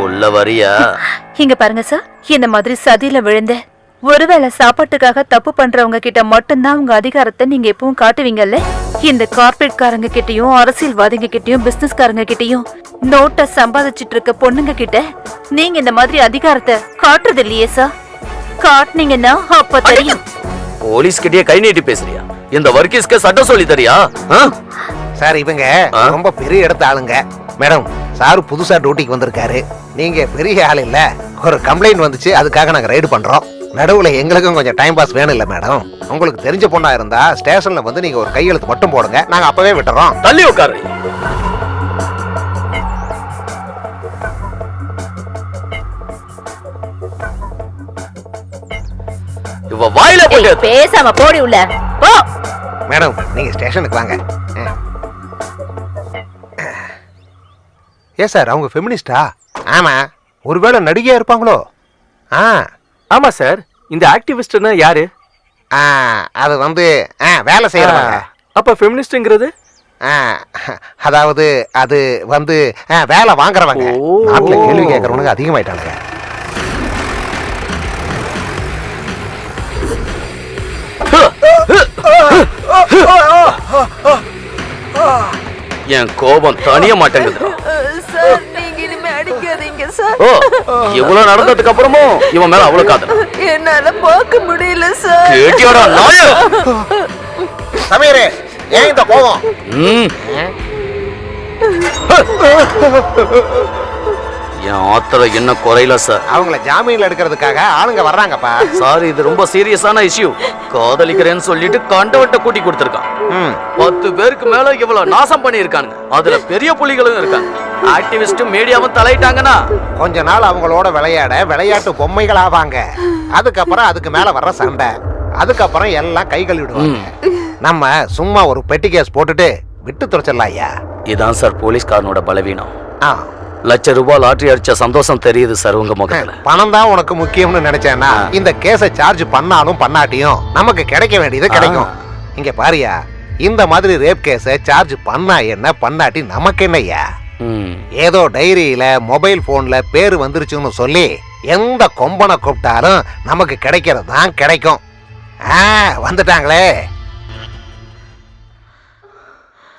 Speaker 5: உள்ள வரியா?
Speaker 2: இங்க பாருங்க சார், இந்த மாதிரி சதியில விழுந்த ஒருவேளை சாப்பாட்டுக்காக தப்பு பண்றவங்க கிட்ட மட்டும்தான் உங்க அதிகாரத்தை நீங்க எப்பவும் காட்டுவீங்கல்ல. இந்த கார்பரேட்காரங்க கிட்டயும் அரசியல்வாதிங்க கிட்டயும் பிசினஸ்காரங்க கிட்டயும் நோட்டை சம்பாதிச்சிட்டு இருக்க பொண்ணுங்க கிட்ட நீங்க இந்த மாதிரி அதிகாரத்தை காட்டுறது இல்லையே சார். காட்டுனீங்கன்னா அப்ப தெரியும்.
Speaker 5: போலீஸ் கிட்டயே கை நீட்டி பேசுறியா? இந்த வர்க்கீஸ்க்கு சட்டம் சொல்லி தரியா?
Speaker 3: சார் இவங்க
Speaker 5: ஆ?
Speaker 3: ரொம்ப பெரிய இடத்து ஆளுங்க. மேடம், சார் புதுசா டியூட்டிக்கு வந்திருக்காரு. நீங்க பெரிய ஆள் இல்ல. ஒரு கம்ப்ளைண்ட் வந்துச்சு, அதுக்காக நாங்க ரைடு பண்றோம். நடுவுல எங்களுக்கும் கொஞ்சம் டைம் பாஸ் வேணும் இல்ல மேடம்? உங்களுக்கு தெரிஞ்ச பொண்ணா இருந்தா ஸ்டேஷன்ல வந்து நீங்க ஒரு கையெழுத்து மட்டும் போடுங்க, நாங்க அப்பவே விட்டுறோம்.
Speaker 5: தள்ளி உட்காரு. இவ வாயில
Speaker 1: ஏய்,
Speaker 5: போட்டு
Speaker 1: பேசாம போடி உள்ள போ.
Speaker 3: மேடம், நீங்க ஸ்டேஷனுக்கு வாங்க. ஏ சார், அவங்க ஃபெமினிஸ்டா? ஆமா. ஒருவேளை நடிகையா இருப்பாங்களோ? ஆ,
Speaker 6: ஆமா சார். இந்த ஆக்டிவிஸ்ட்னா யாரு?
Speaker 3: அது வந்து வேலை செய்யறவங்க.
Speaker 6: அப்ப ஃபெமினிஸ்ட்ங்கிறது?
Speaker 3: அதாவது அது வந்து வேலை வாங்குறவங்க.
Speaker 6: ஓ.
Speaker 3: நாட்டுல கேள்வி கேட்கறவனுக்கு அதிகமாயிட்டானுங்க.
Speaker 5: என் கோபம் தனிய மாட்டேங்குது.
Speaker 2: சார், நீங்க இனிமே அடிக்காதீங்க சார்.
Speaker 5: ஓ, இவ்வளவு நடந்ததுக்கு அப்புறமும் இவன் மேல அவ்வளவு காதல்.
Speaker 2: என்னால பார்க்க முடியல சார்.
Speaker 5: கேட்டியாடா நாய?
Speaker 3: சமீரே, ஏன் இந்த கோபம்?
Speaker 5: ம். என் ஆத்திர என்ன குறையில சார்.
Speaker 3: அவங்கள ஜாமீன்ல எடுக்கிறதுக்காக ஆளுங்க வர்றாங்கப்பா.
Speaker 5: சார், இது ரொம்ப சீரியஸான இஷ்யூ. காதலிக்கிறேன்னு சொல்லிட்டு கண்டவட்ட கூட்டி கொடுத்திருக்கான். 10 பேருக்கு மேல இவ்வளவு நாசம் பண்ணிருக்காங்க. அதுல பெரிய புலிகளும் இருக்காங்க. ஆக்டிவிஸ்டும் மீடியாவும் தலையிட்டாங்கன்னா
Speaker 3: கொஞ்ச நாள் அவங்களோட விளையாட விளையாட்டு பொம்மைகள் ஆவாங்க. அதுக்கப்புறம் அதுக்கு மேல வர்ற சண்டை. அதுக்கப்புறம் எல்லாம் கை கழுவிடுவாங்க. நம்ம சும்மா ஒரு பெட்டி கேஸ் போட்டுட்டு விட்டு துறைச்சிடலாம் ஐயா.
Speaker 5: இதான் சார் போலீஸ்காரனோட பலவீனம்.
Speaker 3: ஆ,
Speaker 5: ₹1,00,000 லாட்டரி அடிச்ச சந்தோஷம் தெரியுது சார் உங்க முகத்துல.
Speaker 3: பணம் தான் உனக்கு முக்கியம்னு நினைச்சேன்னா இந்த கேஸை சார்ஜ் பண்ணாலும் பண்ணாட்டியும் நமக்கு கிடைக்க வேண்டியது கிடைக்கும். இங்க பாரியா, இந்த மாதிரி ரேப் கேஸை சார்ஜ் பண்ணா என்ன, பண்ணாட்டி நமக்கு என்னய்யா?
Speaker 5: ம்.
Speaker 3: ஏதோ டைரியில மொபைல் போன்ல பேரு வந்துருச்சுன்னு சொல்லி எந்த கொம்பனை கூப்பிட்டாலும் நமக்கு கிடைக்கிறது தான் கிடைக்கும். வந்துட்டாங்களே.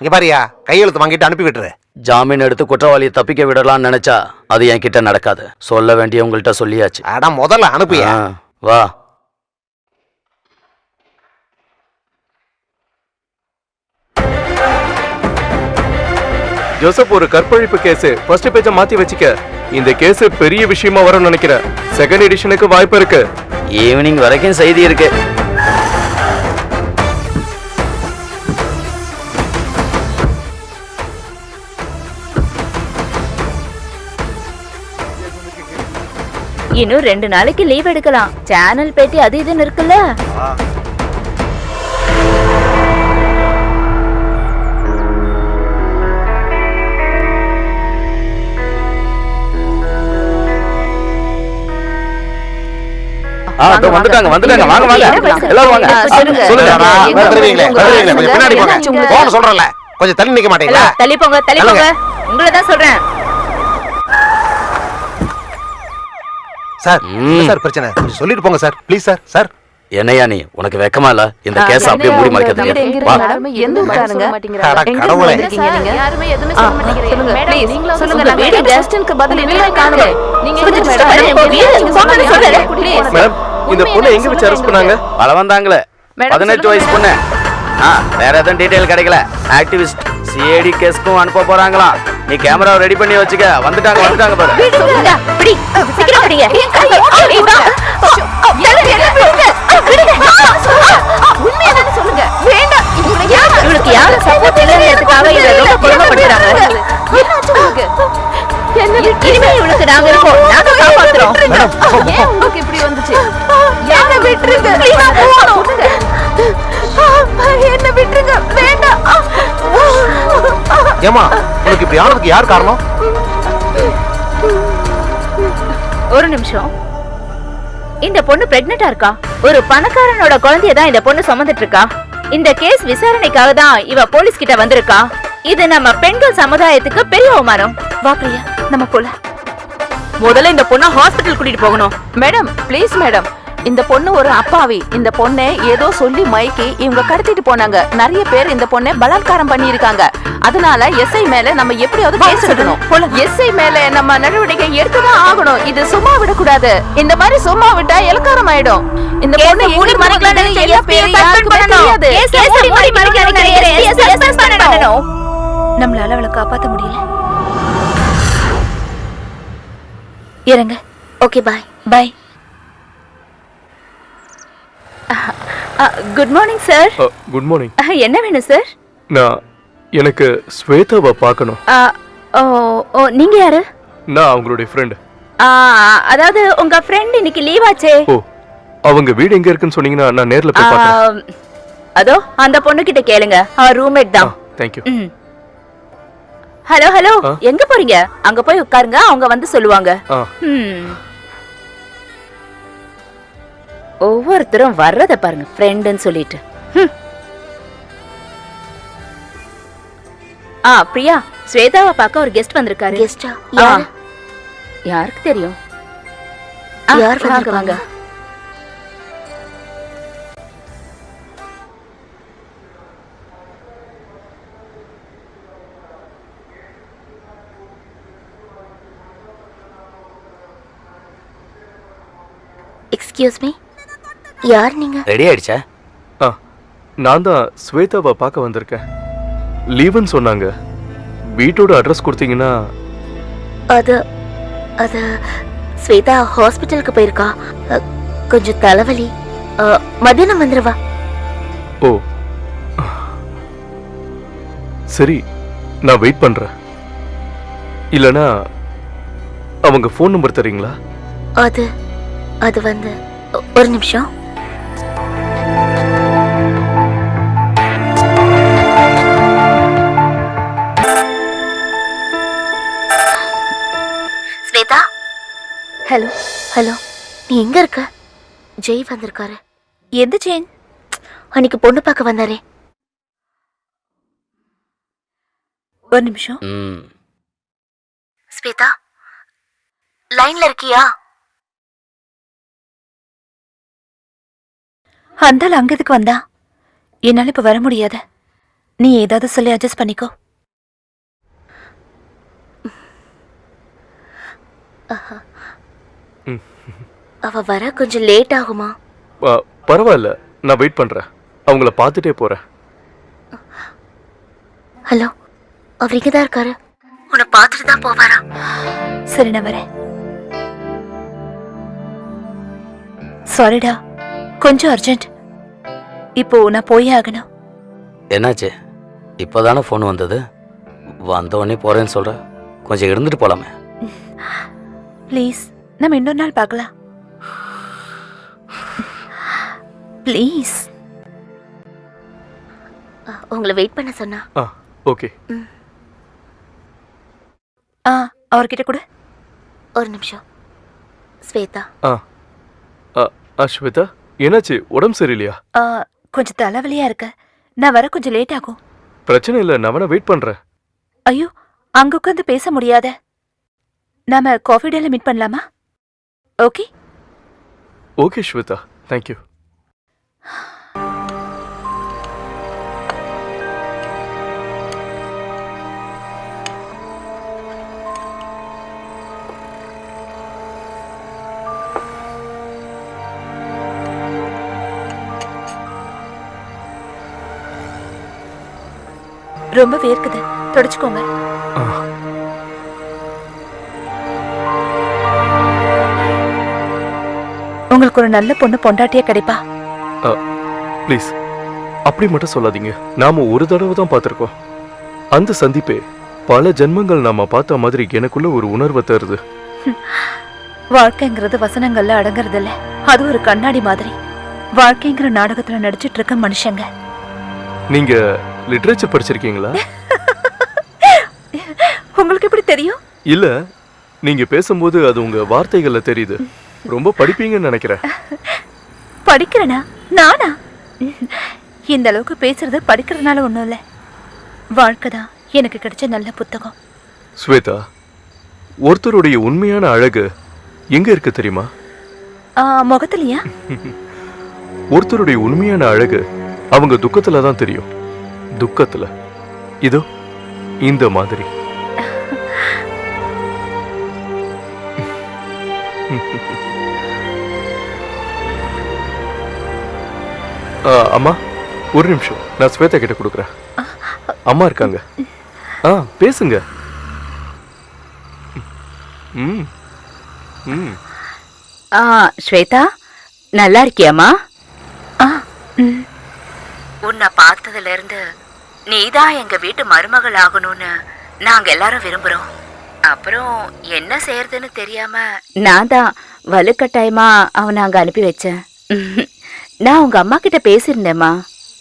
Speaker 3: இங்க பாரியா, கையெழுத்து வாங்கிட்டு அனுப்பி விட்டுரு.
Speaker 5: ஜாமீன் எடுத்து குற்றவாளியை தப்பிக்க விடலாம்னு நினைச்சா அது என் கிட்ட நடக்காது. சொல்ல வேண்டிய உங்கள்கிட்ட சொல்லியாச்சு.
Speaker 3: அட முதல்ல அனுப்பியா.
Speaker 5: வா.
Speaker 6: ஜோசப், ஒரு கற்பழிப்பு கேஸ் ஃபர்ஸ்ட் பேஜ மாத்தி வச்சுக்க. இந்த கேஸ் பெரிய விஷயமா வரும்னு நினைக்கிறேன். செகண்ட் எடிஷனுக்கு வாய்ப்பு இருக்கு.
Speaker 5: ஈவினிங் வரைக்கும் செய்தி இருக்கு.
Speaker 1: இன்னும் 2 நாளைக்கு லீவ் எடுக்கலாம். சேனல் பேட்டி அது இதுன்னு இருக்குல்ல.
Speaker 5: இதோ வந்துட்டாங்க வாங்க எல்லாரும் வாங்க
Speaker 1: சொல்லுங்க.
Speaker 5: சொல்லுங்க
Speaker 3: வந்துருவீங்களே கொஞ்சம் பின்னாடி போங்க போன சொல்றேன்ல கொஞ்சம் தள்ளி நிக்க மாட்டீங்களா
Speaker 1: தள்ளி போங்க உங்களை தான் சொல்றேன்.
Speaker 3: சார் என்ன சார் பிரச்சனை கொஞ்சம் சொல்லிட்டு போங்க சார் ப்ளீஸ் சார் சார்
Speaker 5: என்னையா நீ உனக்கு வெக்கமா இல்ல இந்த கேஸ் அப்படியே மூடி மறைக்க தெரியாது வா
Speaker 2: எந்த ஊருக்காரங்க?
Speaker 3: அட கடவுளே
Speaker 2: யாருமே எதுவுமே சொல்ல மாட்டேங்கிறீங்க.
Speaker 1: சொல்லுங்க,
Speaker 2: மேடம்,
Speaker 1: please.
Speaker 2: நீங்களா
Speaker 1: சொல்லுங்க,
Speaker 2: சொல்லுங்க.
Speaker 1: வீடு
Speaker 2: மேடம், questionக்கு பதில் இன்னுமே காணுமே. நீங்க
Speaker 1: கொஞ்சம்
Speaker 2: எங்க
Speaker 1: stop
Speaker 2: மேடம்?
Speaker 1: பண்ணுங்க.
Speaker 2: நீங்க
Speaker 1: போங்க, சொல்லுங்க.
Speaker 2: please.
Speaker 6: மேடம் இந்த பொண்ணை எங்க வச்சு அரெஸ்ட் பண்ணாங்க?
Speaker 5: பல வந்தாங்களே
Speaker 2: மேடம்,
Speaker 5: 18 வயசு பொண்ணு வேற எதுவும் டீடைல் கிடைக்கல ஆக்டிவிஸ்ட் சிஐடி கேஸ்க்கும் அனுப்ப போறாங்களாம் நீ கேமராவை ரெடி பண்ணி வச்சுக்க வந்துட்டாங்க பாரு
Speaker 1: சொல்லுங்க. பிடி. சீக்கிரம் பிடிங்க. ஏய், வா.
Speaker 2: உண்மையை தானே சொல்லுங்க. வேண்டாம்.
Speaker 1: இவளுக்கு யாரு சப்போர்ட் இல்லைன்றதுக்காக இதை ரொம்ப கொடுமைப்படுத்துறாங்க.
Speaker 2: என்னாச்சு உங்களுக்கு?
Speaker 1: இனிமே இவளுக்கு நாங்க இருக்கோம். நாங்க காப்பாத்துறோம்.
Speaker 2: ஏன் உங்களுக்கு இப்படி வந்துச்சு? என்ன விட்டுருங்க. சொல்லுங்க. என்ன விட்டுருங்க. வேண்டாம்.
Speaker 3: ஏமா உனக்கு இப்படி ஆனதுக்கு யார் காரணம்
Speaker 1: ஒரு நிமிஷம். இந்த பொண்ணு பிரெக்னெண்டா இருக்கா. ஒரு பணக்காரனோட குழந்தைய தான் இந்த பொண்ணு சுமந்துட்டு இருக்கா. இந்த கேஸ் விசாரணைக்காக தான் இவ போலீஸ் கிட்ட வந்திருக்கா. இது நம்ம பெண்கள் சமுதாயத்துக்கு பெரிய அவமானம்.
Speaker 2: வா பிரியா, நம்ம போலாம்.
Speaker 1: முதல்ல இந்த பொண்ணை ஹாஸ்பிடல் கூட்டிட்டு போகணும்.
Speaker 2: Madam, please madam. இந்த பொண்ணு ஒரு அப்பாவி. இந்த பொண்ணை ஏதோ சொல்லி மயக்கி இவங்க கடத்திட்டு போனாங்க. நிறைய பேர் இந்த பொண்ணை பலாத்காரம் பண்ணி இருக்காங்க. அதனால எஸ்ஐ மேல நம்ம எப்படியாவது கேஸ் எடுக்கணும். எஸ்ஐ மேல நம்ம நடவடிக்கை எடுத்துதான் ஆகணும். இது சும்மா விடக்கூடாது. இந்த மாதிரி சும்மா விட்டா இலக்காரம் ஆயிடும். இந்த பொண்ணு மூடி மறைக்கலாம்னு எல்லா பேரும் யாருக்குமே தெரியாது. நம்மளால அவளை காப்பாத்த முடியல. இறங்க.
Speaker 4: Okay bye.
Speaker 2: Bye.
Speaker 1: Good morning sir.
Speaker 6: Good morning.
Speaker 1: என்ன வேணும் சார்?
Speaker 6: எனக்கு ஸ்வேதாவை பார்க்கணும்.
Speaker 1: நீங்க யாரு?
Speaker 6: நான் அவங்களுடைய ஃப்ரெண்ட்.
Speaker 1: அதாவது உங்க ஃப்ரெண்ட் இன்னைக்கு லீவ் ஆச்சே.
Speaker 6: ஓ அவங்க வீடு எங்க இருக்குன்னு சொன்னீங்கன்னா நான் நேர்ல போய் பார்க்கறேன்.
Speaker 1: அதோ அந்த பொண்ணு கிட்ட கேளுங்க. அவ ரூம்மேட் தான்.
Speaker 6: Thank you.
Speaker 1: ஹலோ எங்க போறீங்க? அங்க போய் உட்காருங்க, அவங்க வந்து சொல்லுவாங்க. ஒவ்வொருத்தரும் வர்றத பாருங்க ஃப்ரெண்ட்னு சொல்லிட்டு. பிரியா, ஸ்வேதாவை பார்க்க ஒரு கெஸ்ட் வந்திருக்காரு.
Speaker 4: கெஸ்டா? யாரு?
Speaker 1: யாருக்கு தெரியும்?
Speaker 4: யார்
Speaker 1: வாங்க
Speaker 4: வந்திருக்காங்க?
Speaker 1: வாங்க.
Speaker 4: எக்ஸ்கியூஸ் மீ, யார் நீங்க?
Speaker 5: ரெடி ஆயிடுச்சா
Speaker 6: நான் தான் ஸ்வேதாவை பார்க்க வந்திருக்கேன். லீவுன்னு சொன்னாங்க. வீட்டோட அட்ரஸ் கொடுத்தீங்கன்னா.
Speaker 4: அது அது ஸ்வேதா ஹாஸ்பிட்டலுக்கு போயிருக்கா. கொஞ்சம் தலைவலி. மதியானம் வந்துருவா.
Speaker 6: ஓ சரி, நான் வெயிட் பண்றேன். இல்லனா அவங்க ஃபோன் நம்பர் தரீங்களா?
Speaker 4: அது அது வந்து ஒரு நிமிஷம். ஸ்வேதா.
Speaker 1: ஹலோ.
Speaker 4: ஹலோ, நீ எங்க இருக்க? ஜெய் வந்திருக்காரு.
Speaker 2: எந்த ஜெயின்?
Speaker 4: அன்னைக்கு பொண்ணு பார்க்க வந்தாரே.
Speaker 2: ஒரு நிமிஷம்.
Speaker 4: ஸ்வேதா, லைன்ல இருக்கியா?
Speaker 2: அந்தால அங்க எதுக்கு வந்தா? என்னால இப்ப வர முடியாது. நீ ஏதாவது சொல்லி அட்ஜஸ்ட் பண்ணிக்கோ.
Speaker 4: அவ வர கொஞ்சம் லேட் ஆகுமா?
Speaker 6: பரவாயில்ல, நான் வெயிட் பண்றேன். அவங்கள பார்த்துட்டே போறேன்.
Speaker 4: ஹலோ, அவர் இங்கதான் இருக்காரு. உன்னை பார்த்துட்டு தான் போவாரா?
Speaker 2: சரி, நான் வரேன். சாரிடா, கொஞ்சம் அர்ஜென்ட். இப்போ நான் போயே ஆகணும்.
Speaker 5: என்னாச்சு? இப்போதானே ஃபோன் வந்தது. வந்த உடனே போறேன்னு சொல்ற. கொஞ்சம் இருந்துட்டு போலாமே.
Speaker 2: ப்ளீஸ், நம்ம இன்னொரு நாள் பார்க்கலாம். ப்ளீஸ்.
Speaker 4: உங்களை வெயிட் பண்ண சொன்னா.
Speaker 6: ஓகே.
Speaker 2: அவர்கிட்ட கூட
Speaker 4: ஒரு நிமிஷம். ஸ்வேதா,
Speaker 6: ஸ்வேதா, என்னாச்சு? உடம்பு சரியில்லையா?
Speaker 2: ஆ, கொஞ்சம் தலைவலியா இருக்கு. நான் வர கொஞ்சம் லேட் ஆகும்.
Speaker 6: பிரச்சனை இல்லை, நான் வேணா வெயிட் பண்றேன்.
Speaker 2: ஐயோ, அங்க உட்காந்து பேச முடியாத. நாம காஃபி டேல மீட் பண்ணலாமா? ஓகே.
Speaker 6: Okay Shweta, thank you.
Speaker 2: ரொம்ப வேர்க்குது, தொடச்சுக்கோங்க. உங்களுக்கு ஒரு நல்ல பொண்ணு பொண்டாட்டியா கிடைப்பா.
Speaker 6: ப்ளீஸ் அப்படி மட்டும் சொல்லாதீங்க. நாம ஒரு தடவை தான் பார்த்துருக்கோம். அந்த சந்திப்பே பல ஜென்மங்கள் நாம பார்த்த மாதிரி எனக்குள்ள ஒரு உணர்வை தருது.
Speaker 2: வாழ்க்கைங்கிறது வசனங்கள்ல அடங்குறது இல்ல, அது ஒரு கண்ணாடி மாதிரி. வாழ்க்கைங்கிற நாடகத்துல நடிச்சிட்டு இருக்க மனுஷங்க.
Speaker 6: நீங்க லிட்ரேச்சர் படிச்சிருக்கீங்களா?
Speaker 2: உங்களுக்கு எப்படி தெரியும்?
Speaker 6: இல்ல, நீங்க பேசும்போது அது உங்க வார்த்தைகள்ல தெரியுது. ரொம்ப படிப்பீங்கன்னு நினைக்கிறேன்.
Speaker 2: படிக்கிறேனா? நானா? இந்த அளவுக்கு பேசுறது படிக்கிறதுனால ஒண்ணும் இல்ல, வாழ்க்கை தான் எனக்கு கிடைச்ச நல்ல புத்தகம்.
Speaker 6: ஸ்வேதா, ஒருத்தருடைய உண்மையான அழகு எங்க இருக்கு தெரியுமா?
Speaker 2: முகத்திலையா?
Speaker 6: ஒருத்தருடைய உண்மையான அழகு அவங்க துக்கத்துல தான் தெரியும். துக்கத்துல இதோ இந்த மாதிரி. அம்மா, ஒரு நிமிஷம், நான் ஸ்வேதா கிட்ட கொடுக்குறேன். அம்மா இருக்காங்க. பேசுங்க. ம் ம்
Speaker 1: ஸ்வேதா, நல்லா இருக்கியாமா?
Speaker 4: உன்னை பார்த்ததுல இருந்து நீதான் எங்க வீட்டு மருமகள் ஆகணும்னு நாங்க எல்லாரும் விரும்புறோம். அப்புறம் என்ன செய்யறதுன்னு தெரியாம
Speaker 1: நான் தான் வலுக்கட்டாயமா அவனை அங்க அனுப்பி வச்சேன். நான் உங்க அம்மா கிட்ட பேசியிருந்தேம்மா.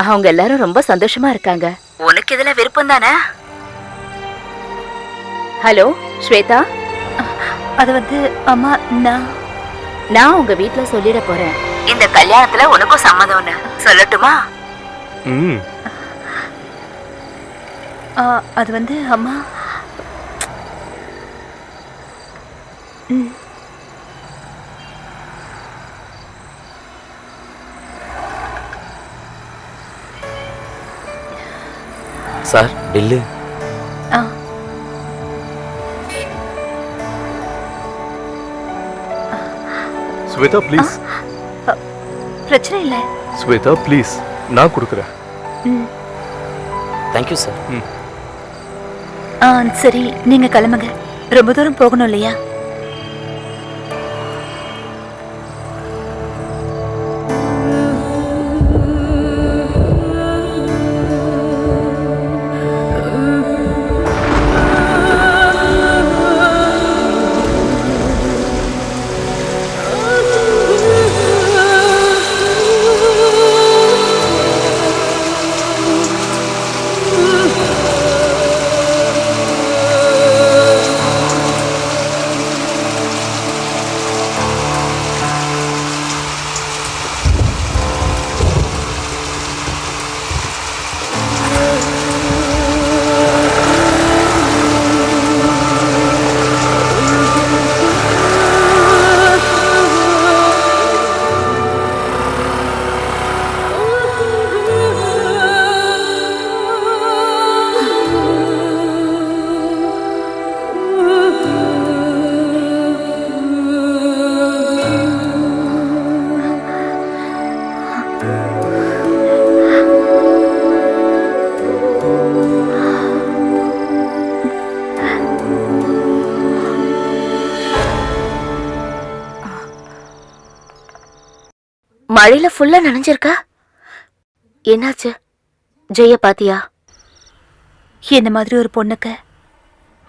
Speaker 1: அவங்க எல்லாரும் ரொம்ப சந்தோஷமா இருக்காங்க.
Speaker 4: உனக்கு இதுல விருப்பம் தானே?
Speaker 1: ஹலோ ஸ்வேதா,
Speaker 2: அது வந்து அம்மா,
Speaker 1: நான் உங்க வீட்ல சொல்லிட போறேன்.
Speaker 4: இந்த கல்யாணத்துல உனக்கும் சம்மதம்னு சொல்லட்டுமா?
Speaker 6: ம்
Speaker 2: அது வந்து அம்மா,
Speaker 5: சார், பில்லு.
Speaker 6: ஸ்வேதா ப்ளீஸ்.
Speaker 2: பிரச்சனை இல்லை.
Speaker 6: ஸ்வேதா ப்ளீஸ், நான் கொடுக்குறேன்.
Speaker 5: Thank you sir.
Speaker 2: சரி, நீங்க கிளம்புங்க. ரொம்ப தூரம் போகணும் இல்லையா?
Speaker 4: மழையில ஃபுல்லா நனைஞ்சிருக்கா? என்னாச்சு? ஜெய பாத்தியா?
Speaker 2: என்ன மாதிரி ஒரு பொண்ணுக்கு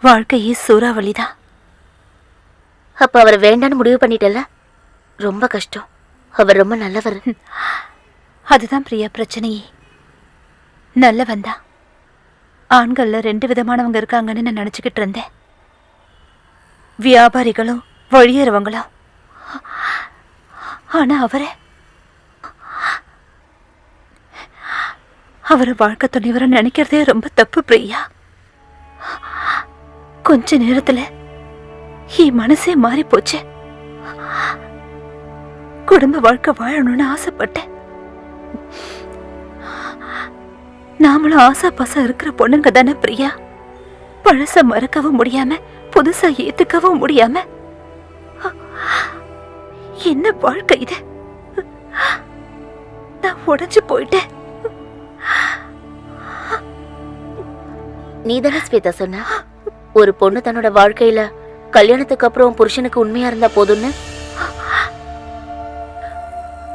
Speaker 2: வாழ்க்கையே சூறாவளிதான்.
Speaker 4: அப்ப அவர் வேண்டான்னு முடிவு பண்ணிட்டல? ரொம்ப கஷ்டம். அவர் ரொம்ப நல்லவர்.
Speaker 2: அதுதான் பிரியா பிரச்சனையே. நல்லவன் தான். ஆண்கள்ல 2 விதமானவங்க இருக்காங்கன்னு நான் நினைச்சுக்கிட்டு இருந்தேன். வியாபாரிகளும் வழியறவங்களும். ஆனா அவரை வாழ்க்கை துணைவரை நினைக்கிறதே ரொம்ப தப்பு பிரியா. கொஞ்ச நேரத்துல என் மனசே மாறி போச்சு. குடும்ப வாழ்க்கை வாழணும்னு ஆசைப்பட்டேன். நாமளும் ஆசா பாசா இருக்கிற பொண்ணுங்க தானே பிரியா. பழச மறக்கவும் முடியாம புதுசா ஏத்துக்கவும் முடியாம என்ன வாழ்க்கை இது? நான் உடைஞ்சு போயிட்டேன்.
Speaker 4: நீதானே ஸ்வேதா சொன்ன ஒரு பொண்ணு தன்னோட வாழ்க்கையில கல்யாணத்துக்கு அப்புறம் புருஷனுக்கு உண்மையா இருந்தா போதும்னு?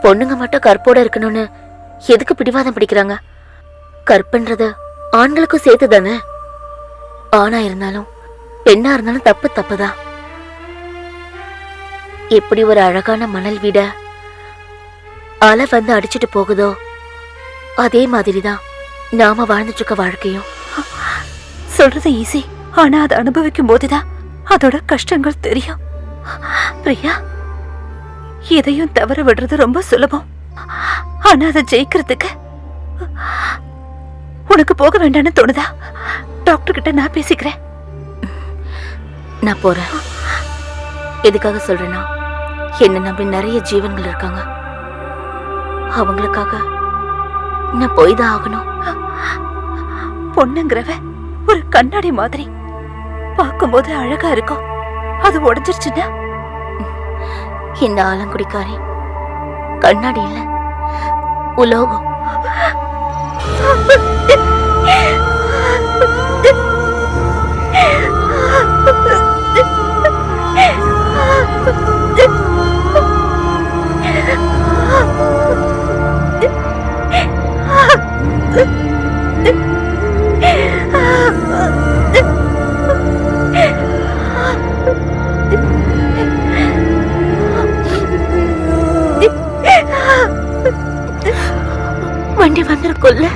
Speaker 4: பொண்ணுங்க மட்டும் கற்போட இருக்கணும்னு எதுக்கு பிடிவாதம் பிடிக்கிறாங்க? கற்பன்றது ஆண்களுக்கும் சேர்த்து தானே. ஆணா இருந்தாலும் பெண்ணா இருந்தாலும் தப்பு தப்புதான். எப்படி ஒரு அழகான மணல் வீட அலை வந்து அடிச்சிட்டு போகுதோ அதே மாதிரிதான் நாம வாழ்ந்துட்டு இருக்க வாழ்க்கையும்.
Speaker 2: சொல்றது ஈஸி, ஆனா அதை அனுபவிக்கும் போதுதான் அதோட கஷ்டங்கள் தெரியும். பிரியா, எதையும் தவற விடுறது ரொம்ப சுலபம். ஆனா அதை ஜெயிக்கிறதுக்கு உனக்கு போக வேண்டாம்னு தோணுதா? டாக்டர் கிட்ட நான் பேசிக்கிறேன்.
Speaker 4: நான் போறேன். எதுக்காக சொல்றேன்னா, என்ன நம்பி நிறைய ஜீவன்கள் இருக்காங்க. அவங்களுக்காக நான் போய் தான் ஆகணும்.
Speaker 2: பொண்ணுங்கிறவ ஒரு கண்ணாடி மாதிரி பார்க்கும்போது அழகா இருக்கும். அது உடைஞ்சிருச்சுன்னா
Speaker 4: இந்த ஆலங்குடிக்காரி கண்ணாடி இல்ல, உலோகம். வண்டி வந்திருக்குல்ல.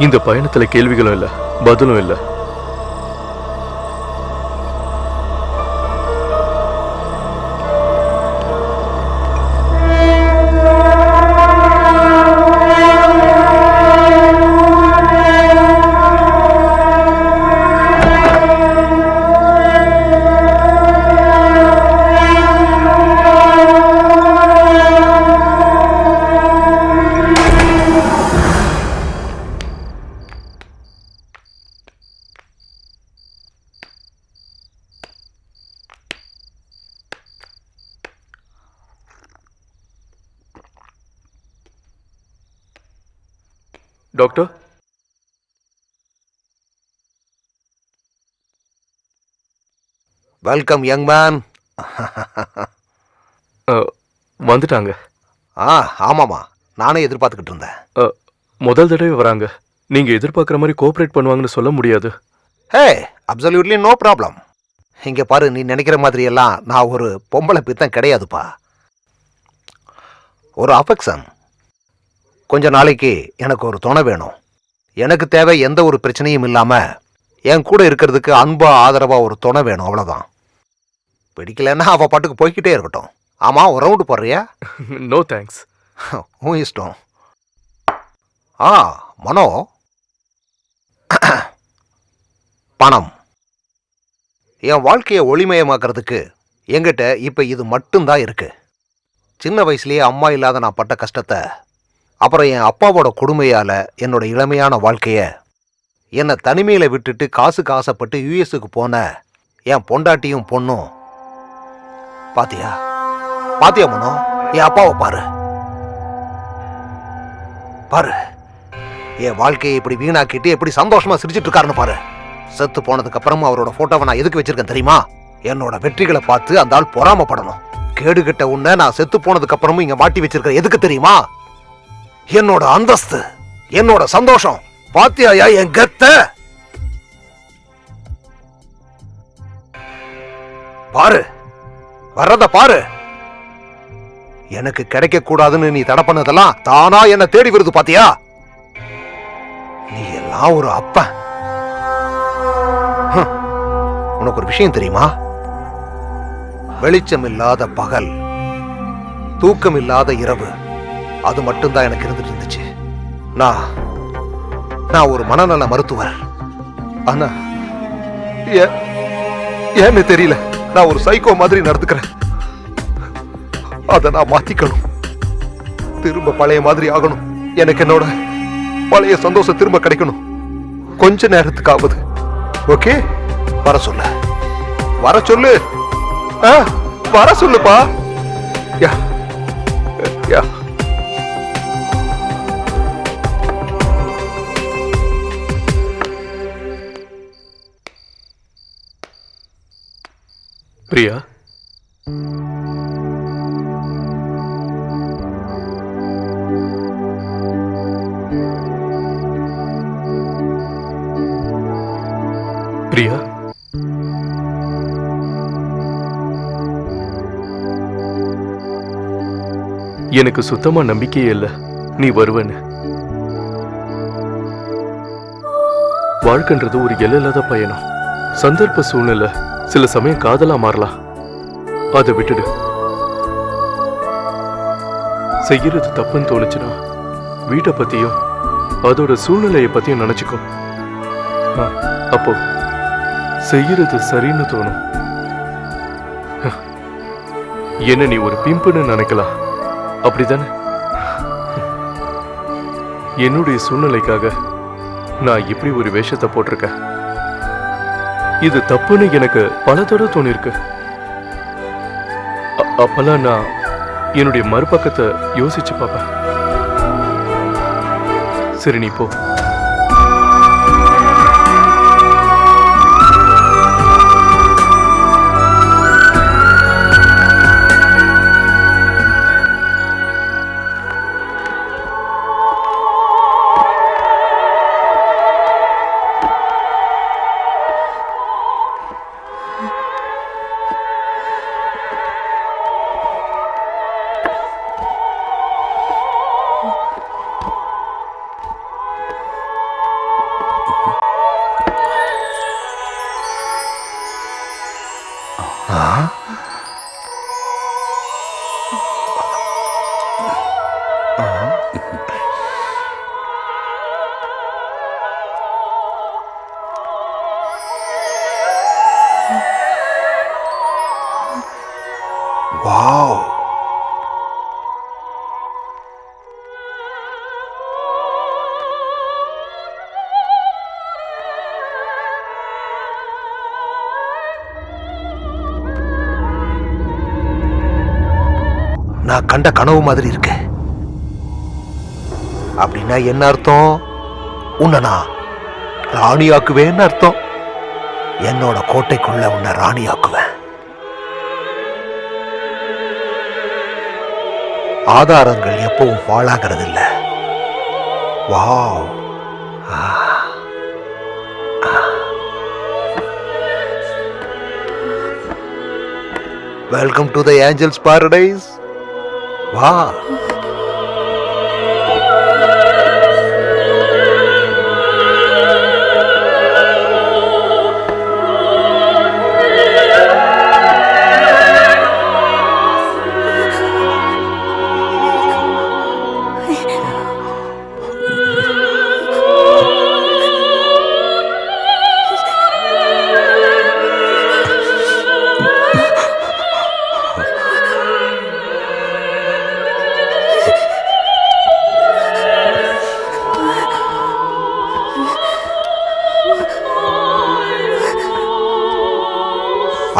Speaker 6: இந்த பயணத்துல கேள்விகளும் இல்ல, பதிலும் இல்ல. டாக்டர்.
Speaker 3: Welcome young man.
Speaker 6: வந்துட்டாங்க.
Speaker 3: ஆமாமா, நானே எதிர்பார்த்துக்கிட்டு இருந்தேன்.
Speaker 6: முதல் தடவை வராங்க. நீங்க எதிர்பார்க்குற மாதிரி கோஆபரேட் பண்ணுவாங்கன்னு சொல்ல முடியாது.
Speaker 3: ஹே, அப்சல்யூட்லி நோ ப்ராப்ளம். இங்க பாரு, நீ நினைக்கிற மாதிரி எல்லாம் நான் ஒரு பொம்பளை பித்தம் கிடையாதுப்பா. ஒரு அஃபெக்ஷன். கொஞ்ச நாளைக்கு எனக்கு ஒரு துணை வேணும். எனக்கு தேவை எந்த ஒரு பிரச்சனையும் இல்லாம என் கூட இருக்கிறதுக்கு அன்பா ஆதரவா ஒரு துணை வேணும், அவ்வளவுதான். பிடிக்கலன்னா அவ பாட்டுக்கு போய்கிட்டே இருக்கட்டும். ஆமா, ஒரு ரவுண்டு போடுறியா?
Speaker 6: No thanks.
Speaker 3: உன் இஷ்டம். மனோ, பணம் என் வாழ்க்கையை ஒளிமயமாக்குறதுக்கு என்கிட்ட இப்ப இது மட்டும்தான் இருக்கு. சின்ன வயசுலயே அம்மா இல்லாத நான் பட்ட கஷ்டத்தை, அப்புறம் என் அப்பாவோட கொடுமையால என்னோட இளமையான வாழ்க்கைய, என்னை தனிமையில விட்டுட்டு காசுக்கு ஆசைப்பட்டு யுஎஸ்க்கு போன என் பொண்டாட்டியும் பொண்ணும். பாத்தியா பாத்தியா மனோ, என் அப்பாவை பாரு பாரு. என் வாழ்க்கையை இப்படி வீணாக்கிட்டு எப்படி சந்தோஷமா சிரிச்சிட்டு இருக்காருன்னு பாரு. செத்து போனதுக்கு அப்புறமும் அவரோட போட்டோவை நான் எதுக்கு வச்சிருக்கேன் தெரியுமா? என்னோட வெற்றிகளை பார்த்து அந்த ஆள் பொறாமப்படணும். கேடுகிட்ட உன்னை நான் செத்து போனதுக்கு அப்புறமும் இங்க மாட்டி வச்சிருக்க எதுக்கு தெரியுமா? என்னோட அந்தஸ்து, என்னோட சந்தோஷம். பாத்தியாயா என் கெத்த? பாரு, வர்றத பாரு. எனக்கு கிடைக்க கூடாதுன்னு நீ தடை பண்ணதெல்லாம் தானா என்ன தேடி வருது, பாத்தியா? நீ எல்லாம் ஒரு அப்பன். உனக்கு ஒரு விஷயம் தெரியுமா? வெளிச்சம் இல்லாத பகல், தூக்கம் இல்லாத இரவு, அது மட்டும்தான் எனக்கு இருந்துட்டு இருந்துச்சு. நான் ஒரு மனநல மருத்துவர். ஆனா ஏன்னு தெரியல, நான் ஒரு சைக்கோ மாதிரி நடந்துக்கிறேன். அதை நான் மாத்திக்கணும். திரும்ப பழைய மாதிரி ஆகணும். எனக்கு என்னோட பழைய சந்தோஷம் திரும்ப கிடைக்கணும். கொஞ்ச நேரத்துக்காவது. ஓகே, வர சொல்லு, வர சொல்லு, வர சொல்லுப்பா. யா யா.
Speaker 6: பிரியா, பிரியா, எனக்கு சுத்தமா நம்பிக்கையே இல்ல நீ வருவேன்னு. வாழ்க்கைன்றது ஒரு எல்லையில்லாத பயணம். சந்தர்ப்ப சூழ்நிலை சில சமயம் காதலா மாறலாம். அதை விட்டுடு. செய்யறது தப்புன்னு தோணுச்சுன்னா வீட்டை பத்தியும் அதோட சூழ்நிலையை பத்தியும் நினைச்சுக்கோ. அப்போ செய்யறது சரின்னு தோணும். என்ன நீ ஒரு பிம்புன்னு நினைக்கலாம், அப்படிதானே? என்னுடைய சூழ்நிலைக்காக நான் இப்படி ஒரு வேஷத்தை போட்டிருக்கேன். இது தப்புன்னு எனக்கு பல தடவை தோணிருக்கு. அப்பெல்லாம் நான் என்னுடைய மறுபக்கத்தை யோசிச்சு பார்ப்பேன். சரி, நீ போ.
Speaker 3: வாவ், நான் கண்ட கனவு மாதிரி இருக்கு. அப்படின்னா என்ன அர்த்தம்? உன்னை நான் ராணியாக்குவேன்னு அர்த்தம். என்னோட கோட்டைக்குள்ள உன்னை ராணியாக்குவேன். ஆதாரங்கள் எப்பவும் பாழாகிறது இல்ல. Wow. Welcome to the angels paradise. வா.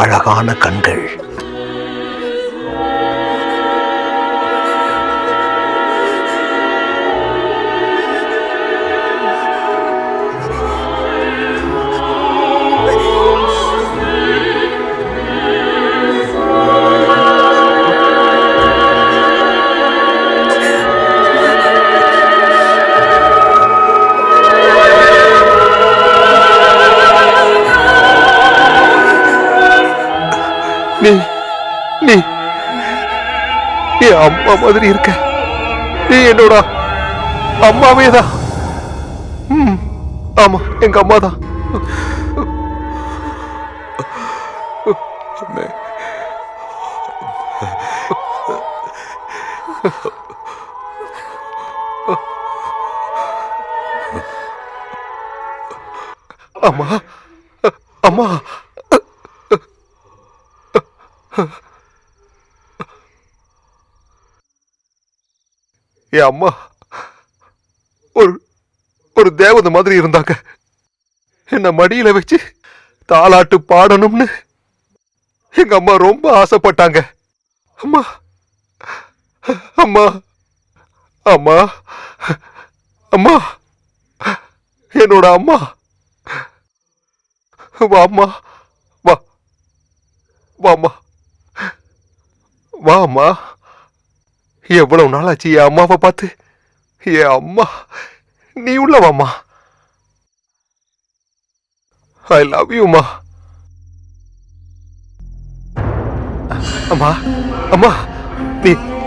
Speaker 3: அழகான கண்கள், நீ என் அம்மா மாதிரி இருக்க. நீ என்னோட அம்மாவே தான். ஆமா, எங்க அம்மா தான். அம்மா, அம்மா. என் அம்மா ஒரு தேவதை மாதிரி இருந்தாங்க. என்ன மடியில வச்சு தாலாட்டு பாடணும்னு எங்க அம்மா ரொம்ப ஆசைப்பட்டாங்க. அம்மா, அம்மா, அம்மா, அம்மா, என்னோட அம்மா. வா அம்மா, வா, வாம்மா, வா அம்மா. எவ்வளவு நாளாச்சு என் அம்மாவை பார்த்து. என் அம்மா, நீ உள்ள வாம்மா. ஐ லவ் யூ மா. அம்மா, அம்மா,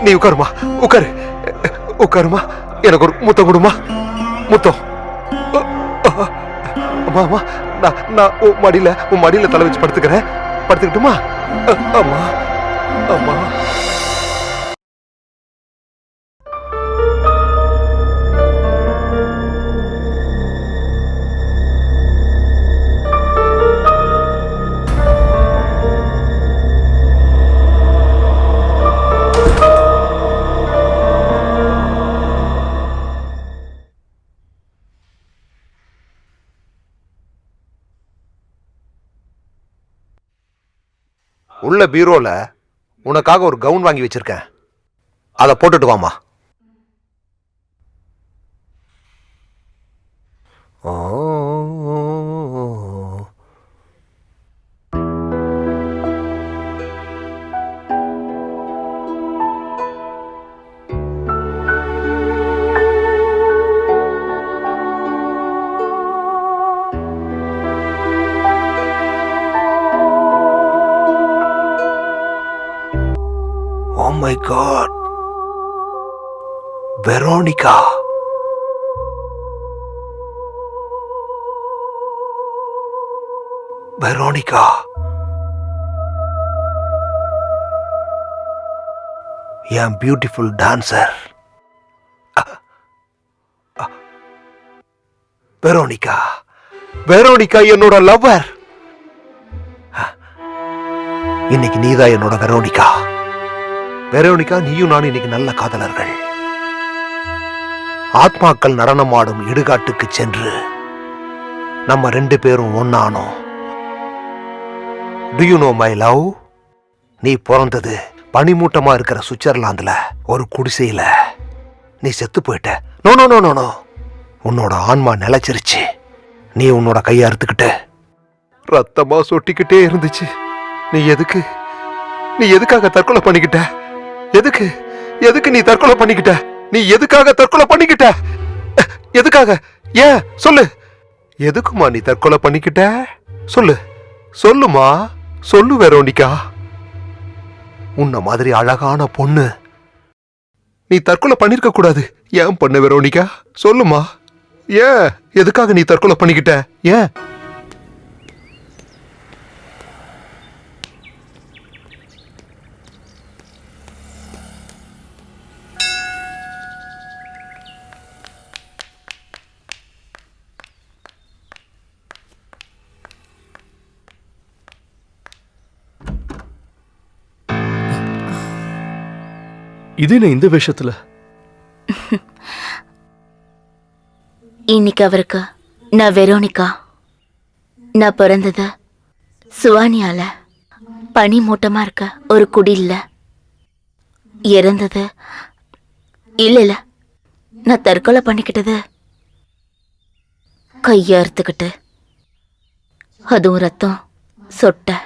Speaker 3: நீ உட்காருமா, உட்காரு, உட்காருமா. எனக்கு ஒரு முத்தம் கொடுமா, முத்தம். அம்மா, அம்மா, நான் உன் மடியில தலை வச்சு படுத்துக்கிறேன். படுத்துக்கிட்டுமா? அம்மா, அம்மா. உள்ள பீரோல உனக்காக ஒரு கவுன் வாங்கி வச்சிருக்கேன். அதை போட்டுட்டு வாமா. Oh my God, Veronica. Veronica. N beautiful dancer Veronica. Veronica என்னோட லவ்வர். இன்னைக்கு நீதான் என்னோட வெரோனிகா. வெரோனிகா, நீயும் நானும் இன்னைக்கு நல்ல காதலர்கள். ஆத்மாக்கள் நடனமாடும் இடுகாட்டுக்கு சென்று நம்ம 2 பேரும் ஒன்னானோம். Do you know my love? நீ பிறந்தது பனிமூட்டமா இருக்கிற சுவிட்சர்லாந்துல ஒரு குடிசையில. நீ செத்து போயிட்ட. No no no no no. உன்னோட ஆன்மா நிலைச்சிருச்சு. நீ உன்னோட கையை அறுத்துக்கிட்ட, ரத்தமா சொட்டிக்கிட்டே இருந்துச்சு. நீ எதுக்காக தற்கொலை பண்ணிக்கிட்ட? எதுக்கு நீ தற்கொலை பண்ணிக்கிட்ட? நீ எதுக்காக தற்கொலை பண்ணிக்கிட்ட? எதுக்காக? ஏன் சொல்லு. எதுக்குமா நீ தற்கொலை பண்ணிக்கிட்ட? சொல்லுமா, சொல்லு வெரோனிகா. உன்ன மாதிரி அழகான பொண்ணு நீ தற்கொலை பண்ணிருக்க கூடாது. ஏன் பண்ண வெரோனிகா? சொல்லுமா. ஏன்? எதுக்காக நீ தற்கொலை பண்ணிக்கிட்ட? ஏன்?
Speaker 6: இது என்ன இந்த விஷயத்துல?
Speaker 4: இன்னைக்கு அவருக்கு நான் வெரோனிகா. நான் பிறந்தது சுவானியால, பனி மூட்டமா இருக்க ஒரு குடில்ல. இறந்தது இல்ல, நான் தற்கொலை பண்ணிக்கிட்டது கைய அறுத்துக்கிட்டு, அதுவும் ரத்தம் சொட்ட.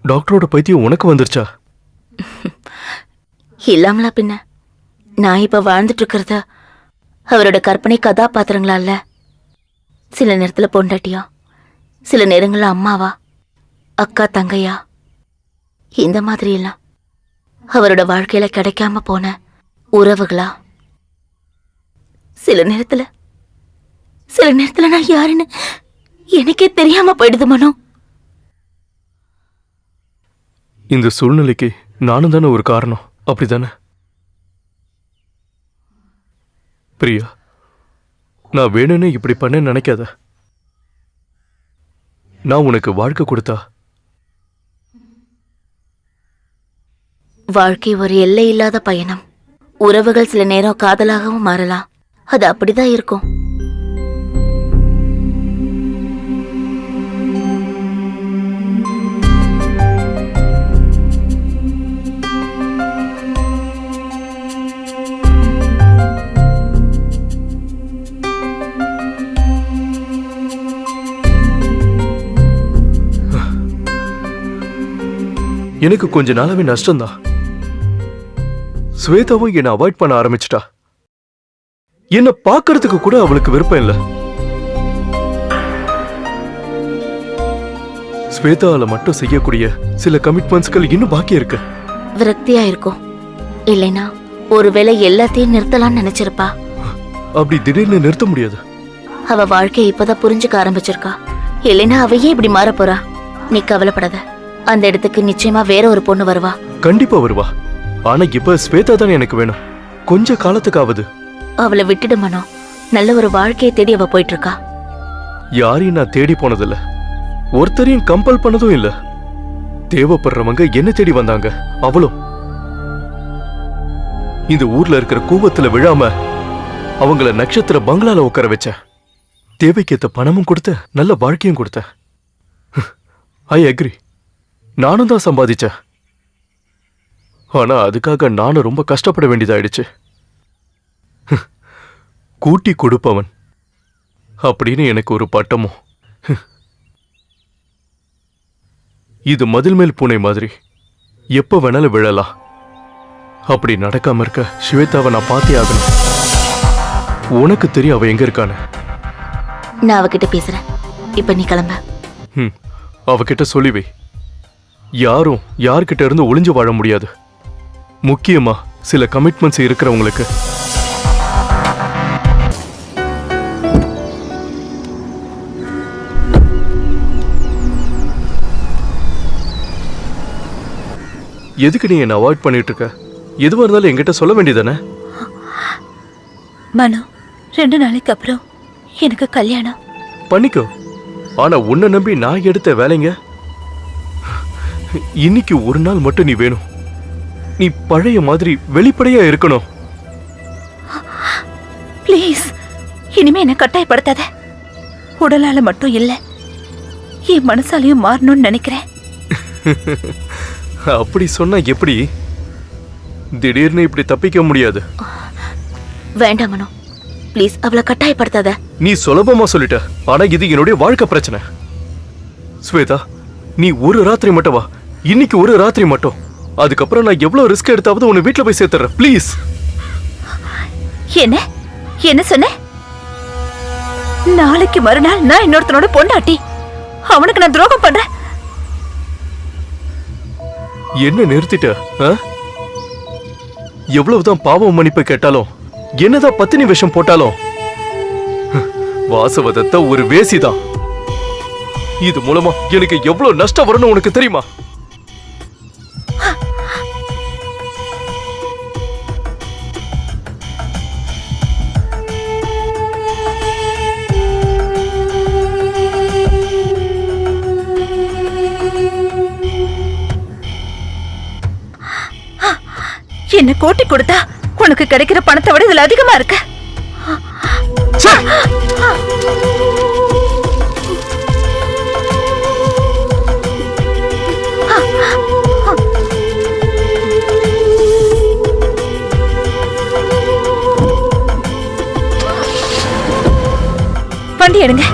Speaker 6: டாக்டரோட பைத்தியம் உனக்கு வந்துருச்சா?
Speaker 4: இல்லாமலா பின்ன. நான் இப்ப வாழ்ந்துட்டு இருக்கிறத அவரோட கற்பனை கதாபாத்திரங்களால, சில நேரத்துல பொண்டாட்டியா, சில நேரங்கள்ல அம்மாவா, அக்கா தங்கையா, இந்த மாதிரி எல்லாம் அவரோட வாழ்க்கையில கிடைக்காம போன உறவுகளா. சில நேரத்துல நான் யாருன்னு எனக்கே தெரியாம போயிடுது மனோ.
Speaker 6: இந்த சூழ்நிலைக்கு நானும் தானே ஒரு காரணம், அப்படிதானே? பிரியா, நான் வேணும்னு இப்படி பண்ண நினைக்காத. நான் உனக்கு வாழ்க்கை கொடுத்தா
Speaker 4: வாழ்க்கை ஒரு எல்லை இல்லாத பயணம். உறவுகள் சில நேரம் காதலாகவும் மாறலாம். அது அப்படிதான் இருக்கும்.
Speaker 6: எனக்கு கொஞ்ச நாளாவே நஷ்டம்தான். ஸ்வேதாவும் என்னை அவாய்ட் பண்ண ஆரம்பிச்சிட்டா. என்ன பார்க்கறதுக்கு கூட அவளுக்கு விருப்பம் இல்ல. ஸ்வேதால மட்டும் செய்யக்கூடிய சில கமிட்மெண்ட்ஸ்கள் இன்னும் பாக்கி இருக்கு.
Speaker 4: விரக்தியா இருக்கும். இல்லைனா ஒருவேளை எல்லாத்தையும் நிறுத்தலாம்னு நினைச்சிருப்பா.
Speaker 6: அப்படி திடீர்னு நிறுத்த முடியாது.
Speaker 4: அவ வாழ்க்கையை இப்பதான் புரிஞ்சுக்க ஆரம்பிச்சிருக்கா. இல்லைனா அவையே இப்படி மாற போறா. நீ கவலைப்படாத. அந்த இடத்துக்கு நிச்சயமா வேற ஒரு பொண்ணு வருவா.
Speaker 6: கண்டிப்பா வருவா. ஆனா இப்ப ஸ்வேதா தான் எனக்கு வேணும். கொஞ்ச காலத்துக்காவது.
Speaker 4: அவளை விட்டுடு மனோ. நல்ல ஒரு வாழ்க்கையை தேடி அவ போயிட்டு இருக்கா.
Speaker 6: யாரையும் நான் தேடி போனதில்ல, ஒருத்தரையும் கம்பல் பண்ணதும் இல்ல. தேவைப்படுறவங்க என்ன தேடி வந்தாங்க, அவளும். இந்த ஊர்ல இருக்கிற கூவத்துல விழாம அவங்கள நட்சத்திர பங்களால உட்கார வச்ச. தேவைக்கேத்த பணமும் கொடுத்த, நல்ல வாழ்க்கையும் கொடுத்த. I agree. நானும் தான் சம்பாதிச்சேன். ஆனா அதுக்காக நானும் ரொம்ப கஷ்டப்பட வேண்டியதாயிடுச்சு. கூட்டி கொடுப்பவன் அப்படின்னு எனக்கு ஒரு பட்டமும். இது மதில் மேல் பூனை மாதிரி எப்ப வேணாலும் விழலாம். அப்படி நடக்காம இருக்க ஸ்வேதாவை நான் பார்த்தே ஆகணும். உனக்கு தெரியும் அவ எங்க இருக்கான்னு.
Speaker 4: நான் அவகிட்ட பேசுறேன். இப்ப நீ கிளம்ப.
Speaker 6: அவகிட்ட சொல்லிவை. யாரும் யார்கிட்ட இருந்து ஒளிஞ்சு வாழ முடியாது. முக்கியமா சில கமிட்மெண்ட்ஸ் இருக்கிறவங்களுக்கு. எதுக்கு நீ என்ன அவாய்ட் பண்ணிட்டு இருக்க? எதுவா இருந்தாலும் என்கிட்ட சொல்ல வேண்டியதானே?
Speaker 2: மனோ, 2 நாளைக்கு அப்புறம் எனக்கு கல்யாணம்.
Speaker 6: பண்ணிக்கோ. ஆனா உன்னை நம்பி நான் எடுத்த வேலைங்க. இன்னைக்கு ஒரு நாள் மட்டும் நீ வேணும். நீ பழைய மாதிரி வெளிப்படையா இருக்கணும்.
Speaker 2: ப்ளீஸ், இனிமே என்ன கட்டாயப்படுத்தாத. உடலால மட்டும் இல்ல, என் மனசாலையும் மாறணும்னு நினைக்கிறேன்.
Speaker 6: அப்படி சொன்னா எப்படி? திடீர்னு இப்படி தப்பிக்க முடியாது.
Speaker 4: வேண்டாம் மனோ, ப்ளீஸ் அவளை கட்டாயப்படுத்தாத.
Speaker 6: நீ சுலபமா சொல்லிட்ட, ஆனா இது என்னுடைய வாழ்க்கை பிரச்சனை. ஸ்வேதா, நீ ஒரு ராத்திரி மட்டும் வா, இன்னைக்கு ஒரு ராத்திரி மட்டும். அதுக்கப்புறம் நான் எவ்வளவு ரிஸ்க் எடுத்தாவது உன்னை வீட்டுல போய் சேர்த்துறேன், ப்ளீஸ்.
Speaker 2: என்ன என்ன சொன்ன? நாளைக்கு மறுநாள் நான் இன்னொருத்தனோட பொண்டாட்டி, அவனுக்கு நான் துரோகம் பண்றேன்?
Speaker 6: என்ன நிறுத்திட்ட? எவ்வளவுதான் பாவம் மன்னிப்பு கேட்டாலும், என்னதான் பத்தினி விஷம் போட்டாலும், வாசவதத்த ஒரு வேசிதான். இது மூலமா எனக்கு எவ்வளவு நஷ்டம் வரும்னு உனக்கு தெரியுமா?
Speaker 2: என்ன கோட்டி கொடுத்தா உனக்கு கிடைக்கிற பணத்தை விட இதுல அதிகமா இருக்கு. வண்டி எடுங்க.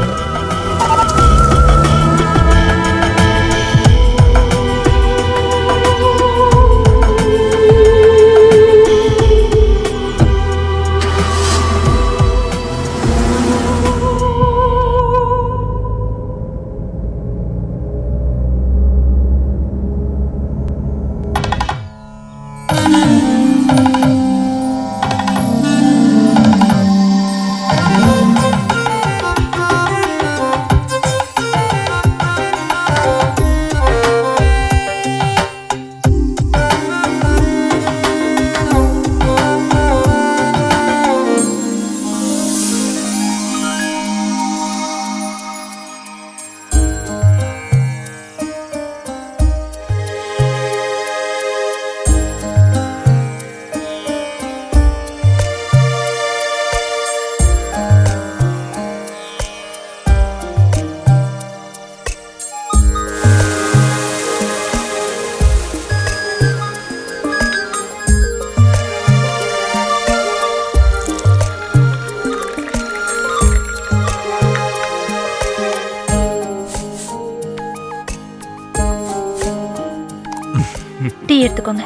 Speaker 2: டீ எடுத்துக்கோங்க.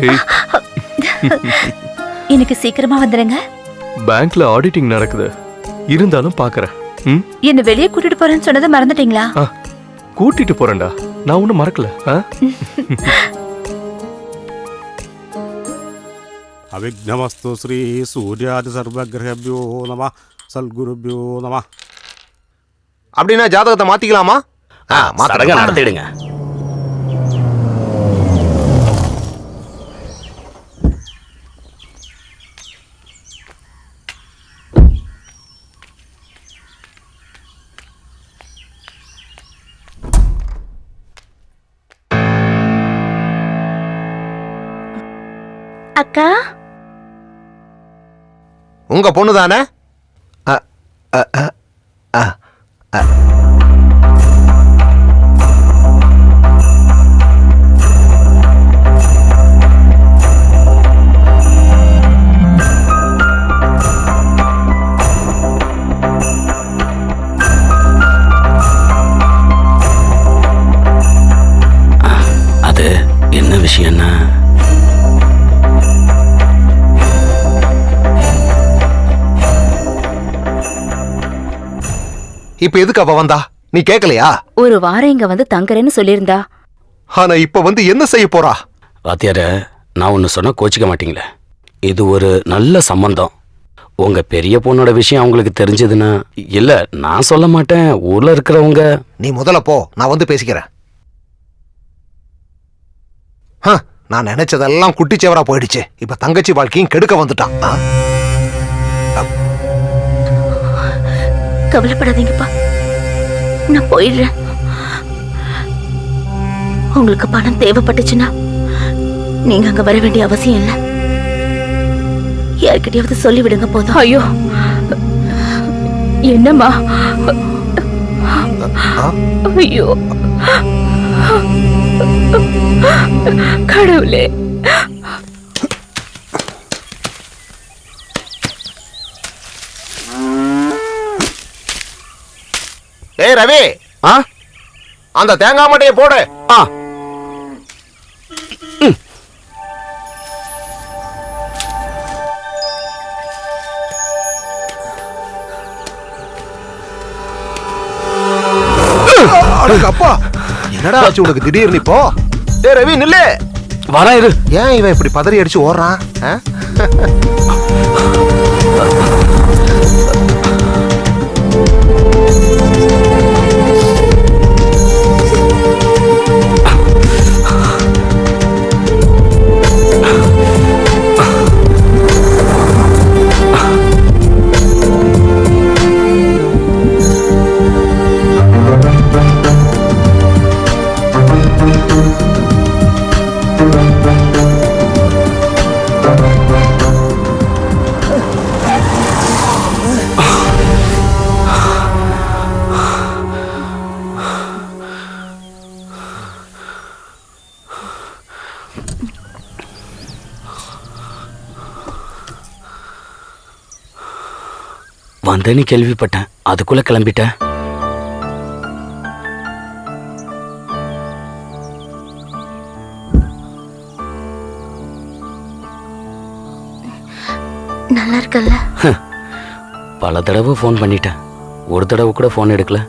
Speaker 6: ஏய்,
Speaker 2: எனக்கு சீக்கிரமா வந்துடுங்க.
Speaker 6: பேங்க்ல ஆடிட்டிங் நடக்குது, இருந்தாலும் பாக்குறேன்.
Speaker 2: என்ன வெளியே கூட்டிட்டு போறேன்னு சொன்னதை மறந்துட்டீங்களா?
Speaker 6: கூட்டிட்டு போறேன்டா, நான் ஒண்ணும் மறக்கல.
Speaker 7: அவிக்னமஸ்து ஸ்ரீ சூர்யாதி சர்வகிரகபியோ நம சல்குருபியோ நம.
Speaker 3: அப்படின்னா ஜாதகத்தை மாத்திக்கலாமா?
Speaker 5: சடங்கை நடத்திடுங்க.
Speaker 4: அக்கா,
Speaker 3: உங்க பொண்ணு தானே?
Speaker 5: அது என்ன விஷயம்னா,
Speaker 3: இப்ப எதுக்கு அவ வந்தா? நீ கேக்கலையா?
Speaker 1: ஒரு வாரம் இங்க வந்து தங்குறேன்னு சொல்லியிருந்தா.
Speaker 3: ஆனா இப்ப வந்து என்ன செய்ய போறா?
Speaker 5: வாத்தியார, நான் ஒன்னு சொன்னா கோச்சிக்க மாட்டீங்களே. இது ஒரு நல்ல சம்பந்தம். உங்க பெரிய பொண்ணோட விஷயம் அவங்களுக்கு தெரிஞ்சதுன்னா, இல்ல நான் சொல்ல மாட்டேன், ஊர்ல இருக்கிறவங்க.
Speaker 3: நீ முதல்ல போ, நான் வந்து பேசிக்கிறேன். நான் நினைச்சதெல்லாம் குட்டிச்சவரா போயிடுச்சு. இப்ப தங்கச்சி வாழ்க்கையும் கெடுக்க வந்துட்டான்.
Speaker 4: கவலைப்படாதீங்கப்பா, நான் போயிடுறேன். உங்களுக்கு பணம் தேவைப்பட்டுச்சுன்னா நீங்க அங்க வர வேண்டிய அவசியம் இல்லை. யார்கிட்டயாவது சொல்லிவிடுங்க போதும்.
Speaker 1: ஐயோ, என்னம்மா? ஐயோ, கடவுளே,
Speaker 3: ஏய் ரவி, அந்த தேங்காய் மட்டையை போடு. அப்பா, என்னடா ஆச்சு உனக்கு திடீர்னு இப்போ? ஏய் ரவி நில்லு.
Speaker 5: வரேன் இரு.
Speaker 3: ஏன் இவன் இப்படி பதறி அடிச்சு ஓடுறான்?
Speaker 5: வந்தேன்னு கேள்விப்பட்டேன், அதுக்குள்ள கிளம்பிட்டேன்.
Speaker 4: நல்லா இருக்கல்ல?
Speaker 5: பல தடவை ஃபோன் பண்ணிட்டேன், ஒரு தடவை கூட ஃபோன் எடுக்கல.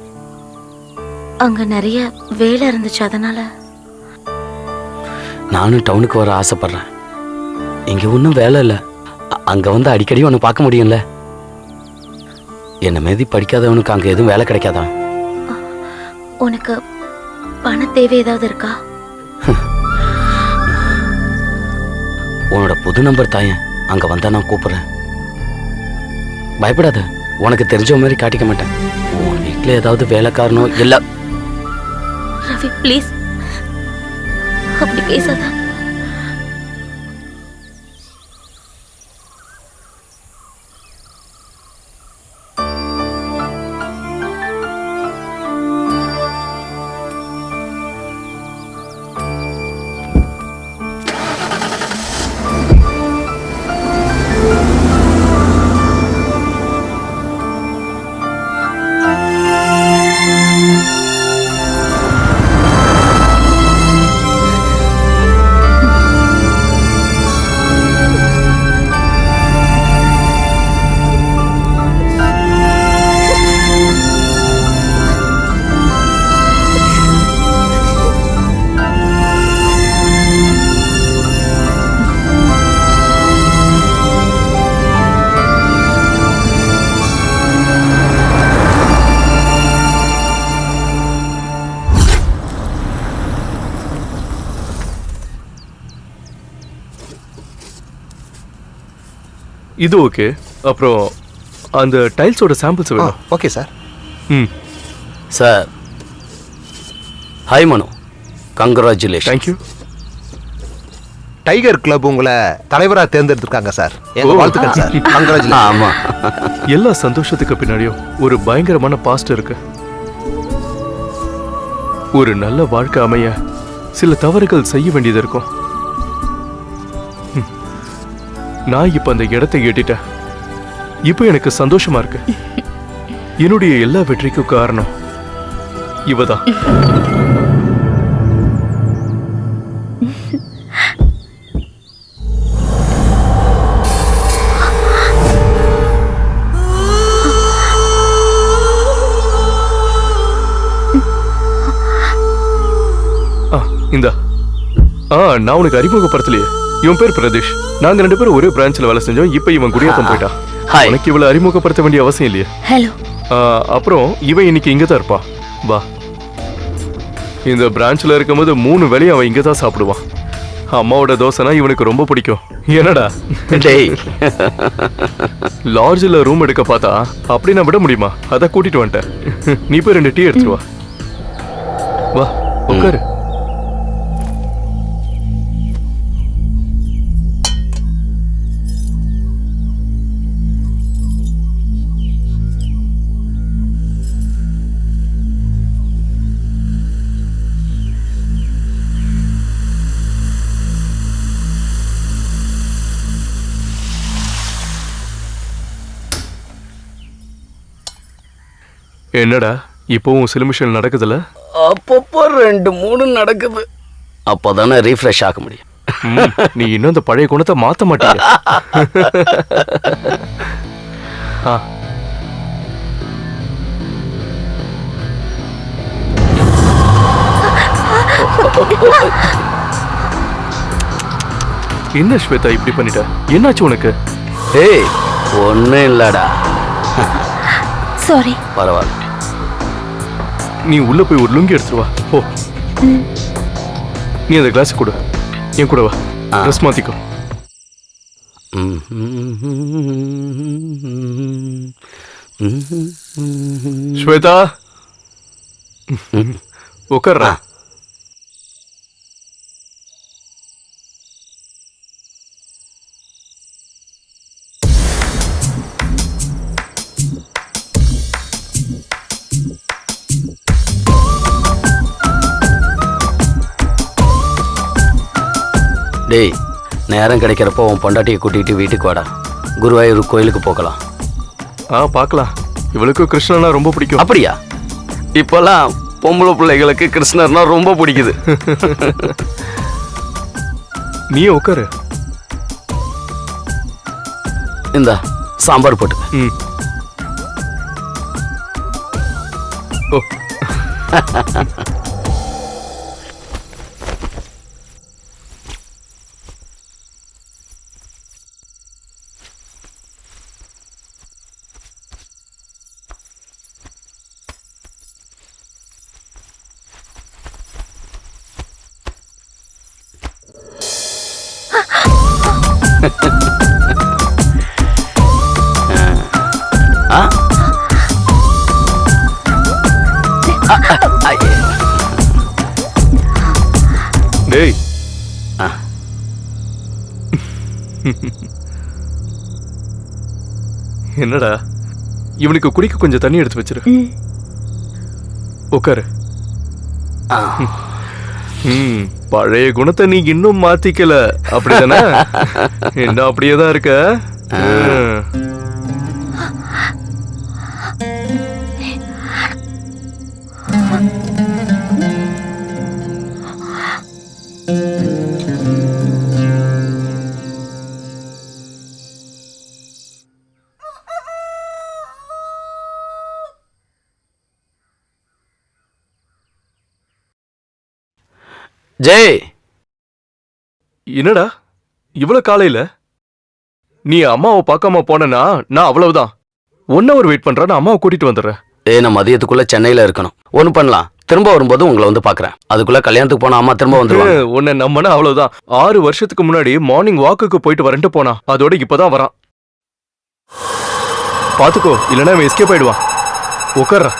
Speaker 4: அங்க நிறைய வேலை இருந்துச்சு, அதனால.
Speaker 5: நானும் டவுனுக்கு வர ஆசைப்படுறேன். இங்க ஒன்றும் வேலை இல்லை, அங்க வந்து அடிக்கடி ஒன்று பார்க்க முடியும்ல. என்ன மீதி படிக்காதவனுக்கு அங்க எதுவும் வேலை கிடைக்காதா?
Speaker 4: உனக்கு பண தேவை ஏதாவது இருக்கா?
Speaker 5: உன்னோட புது நம்பர் தாயேன், அங்க வந்தா நான் கூப்பிடுறேன். பயப்படாத, உனக்கு தெரிஞ்ச மாதிரி காட்டிக்க மாட்டேன். உன் வீட்டுல ஏதாவது வேலைக்காரனோ இல்ல.
Speaker 4: ரவி ப்ளீஸ், அப்படி பேசாத.
Speaker 6: இது ஓகே. அப்புறம் அந்த டைல்ஸோட சாம்பிள்ஸ் வேணும்.
Speaker 3: Okay sir.
Speaker 5: சார், ஹாய் மனு, கங்க்ராச்சுலேஷன்.
Speaker 6: தேங்க்யூ.
Speaker 3: டைகர் கிளப் உங்களை தலைவரா தேர்ந்தெடுத்திருக்காங்க சார். எங்க வாழ்த்துக்கள் சார். கங்க்ராச்சுலேஷன்.
Speaker 5: ஆமா,
Speaker 6: எல்லா சந்தோஷத்துக்கு பின்னாடியும் ஒரு பயங்கரமான பாஸ்ட் இருக்கு. ஒரு நல்ல வாழ்க்கை அமைய சில தவறுகள் செய்ய வேண்டியது இருக்கும். நான் இப்ப அந்த இடத்தை எட்டிட்டேன். இப்ப எனக்கு சந்தோஷமா இருக்கு. என்னுடைய எல்லா வெற்றிக்கும் காரணம் இவதான். இந்தா. நான் உனக்கு அறிமுகப்படுத்தலையே. இவன் பேர் பிரதீஷ். நாங்க 2 பேரும் ஒரே பிரான்ச்ல வேலை செஞ்சோம். இப்ப இவன் குடியாத்தம் போயிட்டான். உனக்கு இவளை அறிமுகப்படுத்த வேண்டிய அவசியம் இல்லையே.
Speaker 4: ஹலோ.
Speaker 6: அப்புறம் இவன் இன்னைக்கு இங்க தான் இருப்பா. வா. இந்த பிரான்ச்ல இருக்கும்போது 3 வேளையும் அவன் இங்க தான் சாப்பிடுவான். அம்மாவோட தோசைனா இவனுக்கு ரொம்ப பிடிக்கும். என்னடா லாட்ஜில் ரூம் எடுக்க பார்த்தா அப்படி நான் விட முடியுமா? அதை கூட்டிட்டு வந்துட்டேன். நீ போய் 2 டீ எடுத்துட்டு வா. வா உட்காரு. என்னடா இப்போவும் சிலுமிஷன் நடக்குதுல்ல?
Speaker 5: அப்பப்போ 2-3 நடக்குது. அப்போதானே ரீஃப்ரெஷ் ஆக முடியும்.
Speaker 6: நீ இன்னும் அந்த பழைய குணத்தை மாத்த மாட்டீங்க. ஆ. என்ன ஸ்வேதா இப்படி பண்ணிட்ட? என்னாச்சு உனக்கு?
Speaker 5: ஏய் ஒன்றும் இல்லடா.
Speaker 2: சாரி.
Speaker 5: பரவாயில்ல.
Speaker 6: நீ உள்ள போய் ஒரு லுங்கி எடுத்துட்டு வா. போ. நீ அந்த கிளாஸ் கொடு. என் கூட வா. ட்ரெஸ் மாத்திக்கோ. ஸ்வேதா உட்கார்றா.
Speaker 5: டேய் நேரம் கிடைக்கிறப்போ உன் பொண்டாட்டியை கூட்டிகிட்டு வீட்டுக்கு வாடா. குருவாயூர் கோயிலுக்கு போகலாம்.
Speaker 6: பார்க்கலாம். இவளுக்கு கிருஷ்ணனா ரொம்ப பிடிக்கும்.
Speaker 5: அப்படியா? இப்போல்லாம் பொம்பளை பிள்ளைகளுக்கு கிருஷ்ணர்னா ரொம்ப பிடிக்குது.
Speaker 6: நீ உட்காரு.
Speaker 5: இந்த சாம்பார் போட்டுக்க.
Speaker 6: ஓ. டேய். என்னடா இவனுக்கு குடிக்க கொஞ்சம் தண்ணி எடுத்து வச்சிரு. உட்காரு. பழைய குணத்தை நீ இன்னும் மாத்திக்கல அப்படிதானே? என்ன அப்படியேதான் இருக்க?
Speaker 5: ஜெய்,
Speaker 6: என்னடா இவ்வளவு காலையில? நீ அம்மாவை பார்க்காம போனா நான் அவ்வளவுதான். 1 hour வெயிட் பண்றேன். நான் அம்மாவை கூட்டிட்டு வந்துடுறேன்.
Speaker 5: நான் மதியத்துக்குள்ள சென்னையில இருக்கணும். ஒண்ணு பண்ணலாம், திரும்ப வரும்போது உங்களை வந்து பாக்குறேன். அதுக்குள்ள கல்யாணத்துக்கு போனா அம்மா திரும்ப வந்துருவாங்க.
Speaker 6: உன்னை நம்பனா அவ்வளவுதான். 6 வருஷத்துக்கு முன்னாடி மார்னிங் வாக்குக்கு போயிட்டு வரேன்ட்டு போனா. அதோட இப்பதான் வரான். பாத்துக்கோ, இல்லைன்னா அவன் எஸ்கேப் ஆயிடுவான். உட்கார்றா.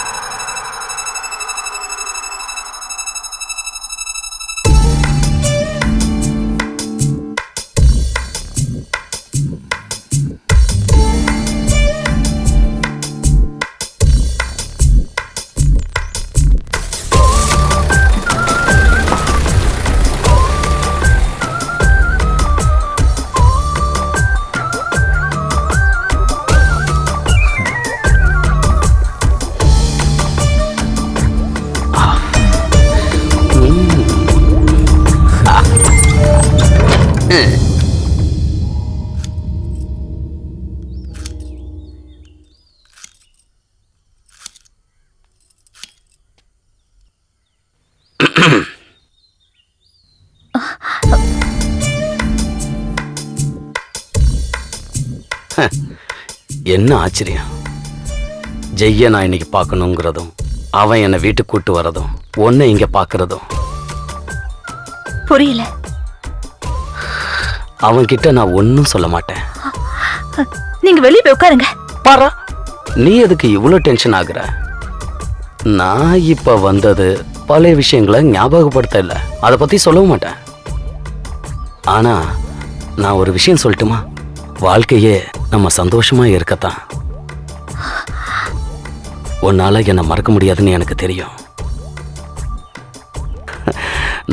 Speaker 5: என்ன ஆச்சரியம். ஜெய்ய நான் இன்னைக்கு பார்க்கணுங்கிறதும், அவன் என்னை வீட்டுக்கு கூட்டு வரதும், ஒன்னை இங்க பாக்குறதும்
Speaker 2: புரியல.
Speaker 5: அவன்கிட்ட நான் ஒன்னும் சொல்ல மாட்டேன்.
Speaker 2: நீங்க வெளியே போய் உட்காருங்க.
Speaker 5: பாரா, நீ எதுக்கு இவ்வளவு டென்ஷன் ஆகுற? நான் இப்ப வந்தது பழைய விஷயங்களை ஞாபகப்படுத்த இல்ல, அதை பத்தி சொல்லவும் மாட்டேன். ஆனா நான் ஒரு விஷயம் சொல்லட்டுமா? வாழ்க்கையே நம்ம சந்தோஷமா இருக்கத்தான். உன்னால என்ன மறக்க முடியாதுன்னு எனக்கு தெரியும்.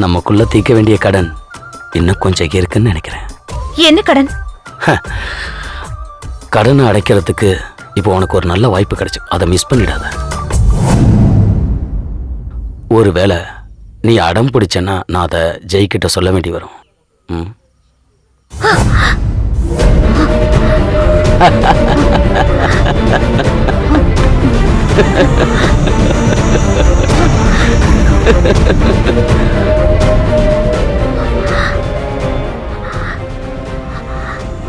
Speaker 5: நமக்குள்ள தீர்க்க வேண்டிய கடன் இன்னும் கொஞ்சம் இருக்குன்னு நினைக்கிறேன்.
Speaker 2: என்ன கடன்?
Speaker 5: கடனை அடைக்கிறதுக்கு இப்போ உனக்கு ஒரு நல்ல வாய்ப்பு கிடைச்சு, அதை மிஸ் பண்ணிடாத. ஒருவேளை நீ அடம் பிடிச்சன்னா நான் அதை ஜெய்கிட்ட சொல்ல வேண்டி வரும். ம்.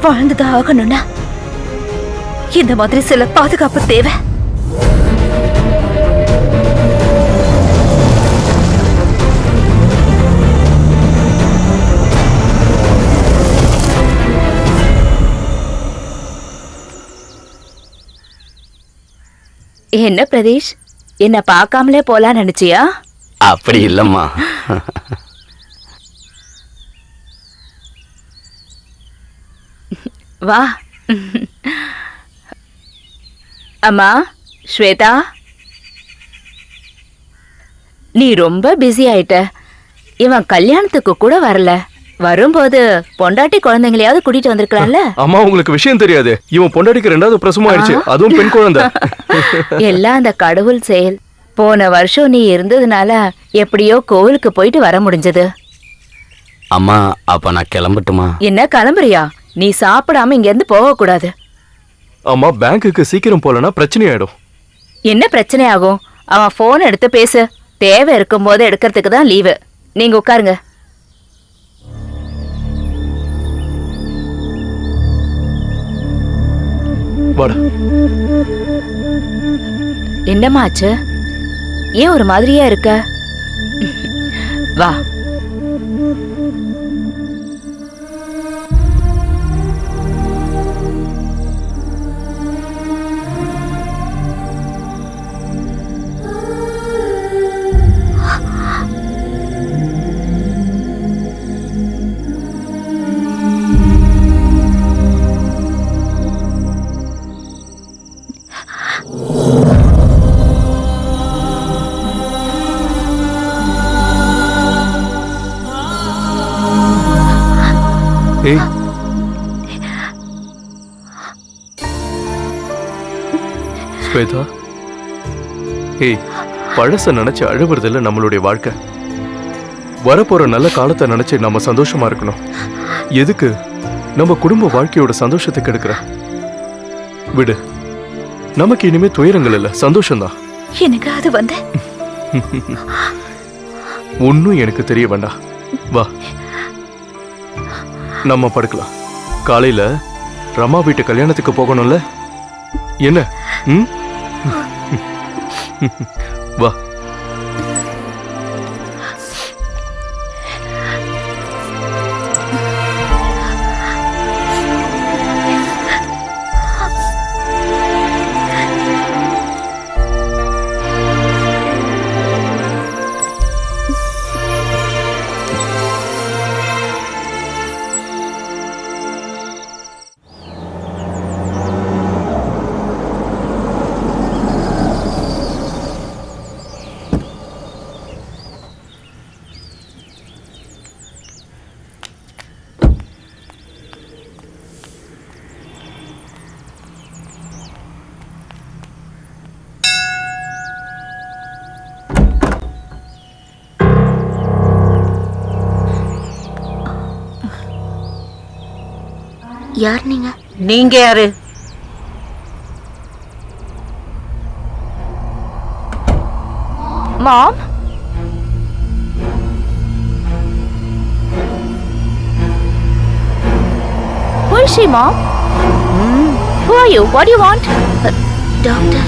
Speaker 2: வாழ்ந்துதான் ஆகணும்னா இந்த மாதிரி சில பாதுகாப்பு தேவை.
Speaker 1: என்ன பிரதீஷ், என்ன பார்க்காமலே போலாம் நினைச்சியா?
Speaker 5: அப்படி இல்லம்மா.
Speaker 1: வா. அம்மா ஸ்வேதா, நீ ரொம்ப பிஸி ஆயிட்ட. இவன் கல்யாணத்துக்கு கூட வரல. வரும்போது பொண்டாட்டி குழந்தைங்களையாவது கூட்டிட்டு வந்திருக்கலாம்ல.
Speaker 6: அம்மா உங்களுக்கு விஷயம் தெரியாது, இவன் பொண்டாட்டிக்கு 2வது பிரசவம் ஆயிடுச்சு, அதுவும் பெண் குழந்தை.
Speaker 1: எல்லாம் அந்த கடவுள் செயல். போன வருஷம் நீ இருந்ததுனால எப்படியோ கோவிலுக்கு போயிட்டு வர முடிஞ்சது.
Speaker 5: அம்மா அப்ப நான் கிளம்பட்டுமா?
Speaker 1: என்ன கிளம்புறியா? நீ சாப்பிடாம இங்க இருந்து போக கூடாது.
Speaker 6: அம்மா பேங்க்குக்கு சீக்கிரம் போலனா பிரச்சனை ஆயிடும்.
Speaker 1: என்ன பிரச்சனை ஆகும்? அவன் போன் எடுத்து பேசு. தேவை இருக்கும் போது எடுக்கிறதுக்கு தான் லீவு. நீங்க உட்காருங்க.
Speaker 6: வாடா.
Speaker 1: என்னமாச்சு? ஏன் ஒரு மாதிரியா இருக்க? வா.
Speaker 6: ஏய், ஸ்வேதா, ஏய், பழச நினைச்சு அழுவுறதில்ல நம்மளுடைய வாழ்க்கை. வரப்போற நல்ல காலத்தை நினைச்சு நம்ம சந்தோஷமா இருக்கணும். எதுக்கு நம்ம குடும்ப வாழ்க்கையோட சந்தோஷத்தை கெடுக்கிற? விடு, நமக்கு இனிமே துயரங்கள் இல்ல, சந்தோஷம்தான்.
Speaker 2: எனக்கு அது வந்து
Speaker 6: ஒன்னும் எனக்கு தெரிய வேண்டாம். வா, நம்ம படுக்கலாம். காலையில ரமா வீட்டு கல்யாணத்துக்கு போகணும்ல? என்ன? ம்? வா.
Speaker 4: யார் நீங்க?
Speaker 8: நீங்க யாரு?
Speaker 1: Mom? Who is she, Mom? Who are you? What do you want?
Speaker 4: Doctor.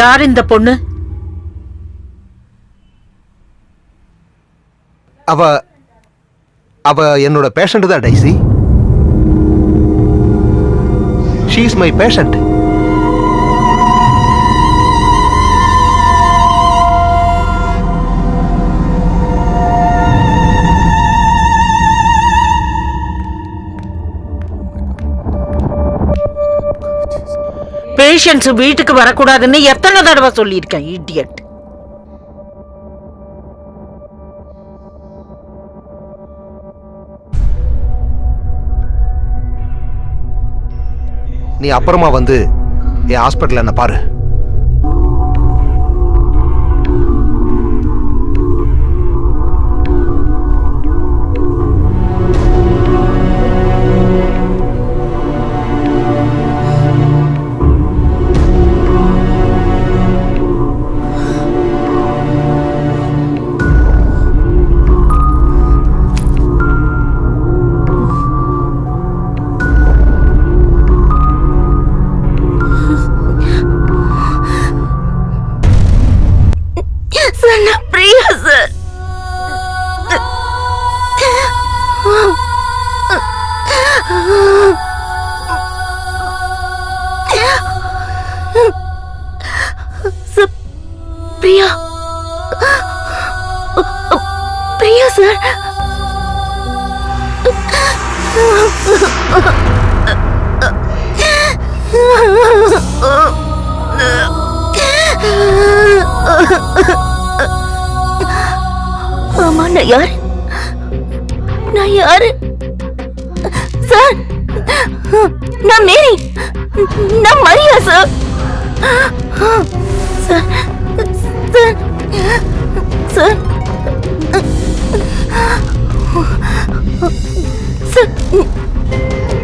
Speaker 8: யார் இந்த பொண்ணு?
Speaker 3: அவ என்னோட பேஷண்ட் தான் dicey. She is my patient.
Speaker 8: Patients வீட்டுக்கு வரக்கூடாதுன்னு எத்தனை தடவை சொல்லியிருக்கேன், இடியட்.
Speaker 3: நீ அப்புறமா வந்து என் ஹாஸ்பிட்டல் என்ன பாரு.
Speaker 4: சார் நான் Priya sir. Sir, Priya Priya sir. ஆமா, நான் யாரு சார்? நான் மேரி, நான் Maria sir. Sir sir sir sir,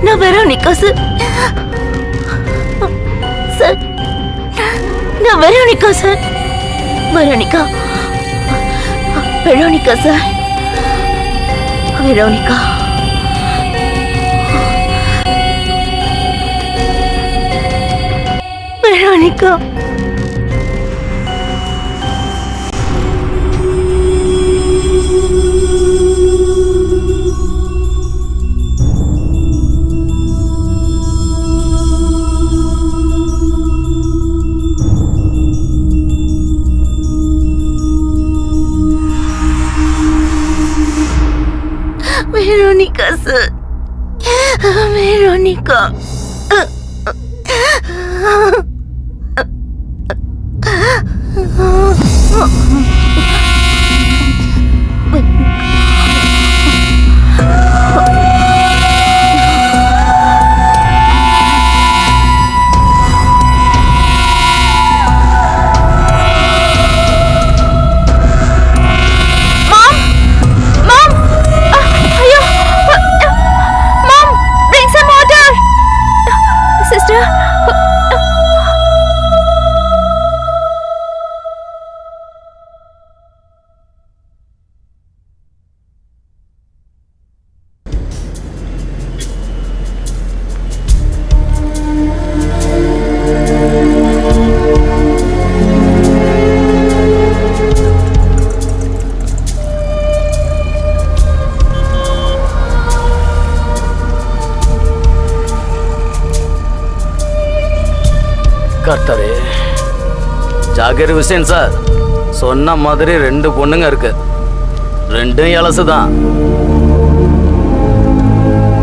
Speaker 4: நான் வெரோனிகா சார். சார், நான் Veronica sir. Veronica Veronica sir. Veronica Veronica. Veronica, sir. Veronica.
Speaker 5: கர்த்தரே, ஜாகிர் ஹுசேன் சார் சொன்ன மாதிரி 2 பொண்ணுங்க இருக்கு. 2 இலசு தான்.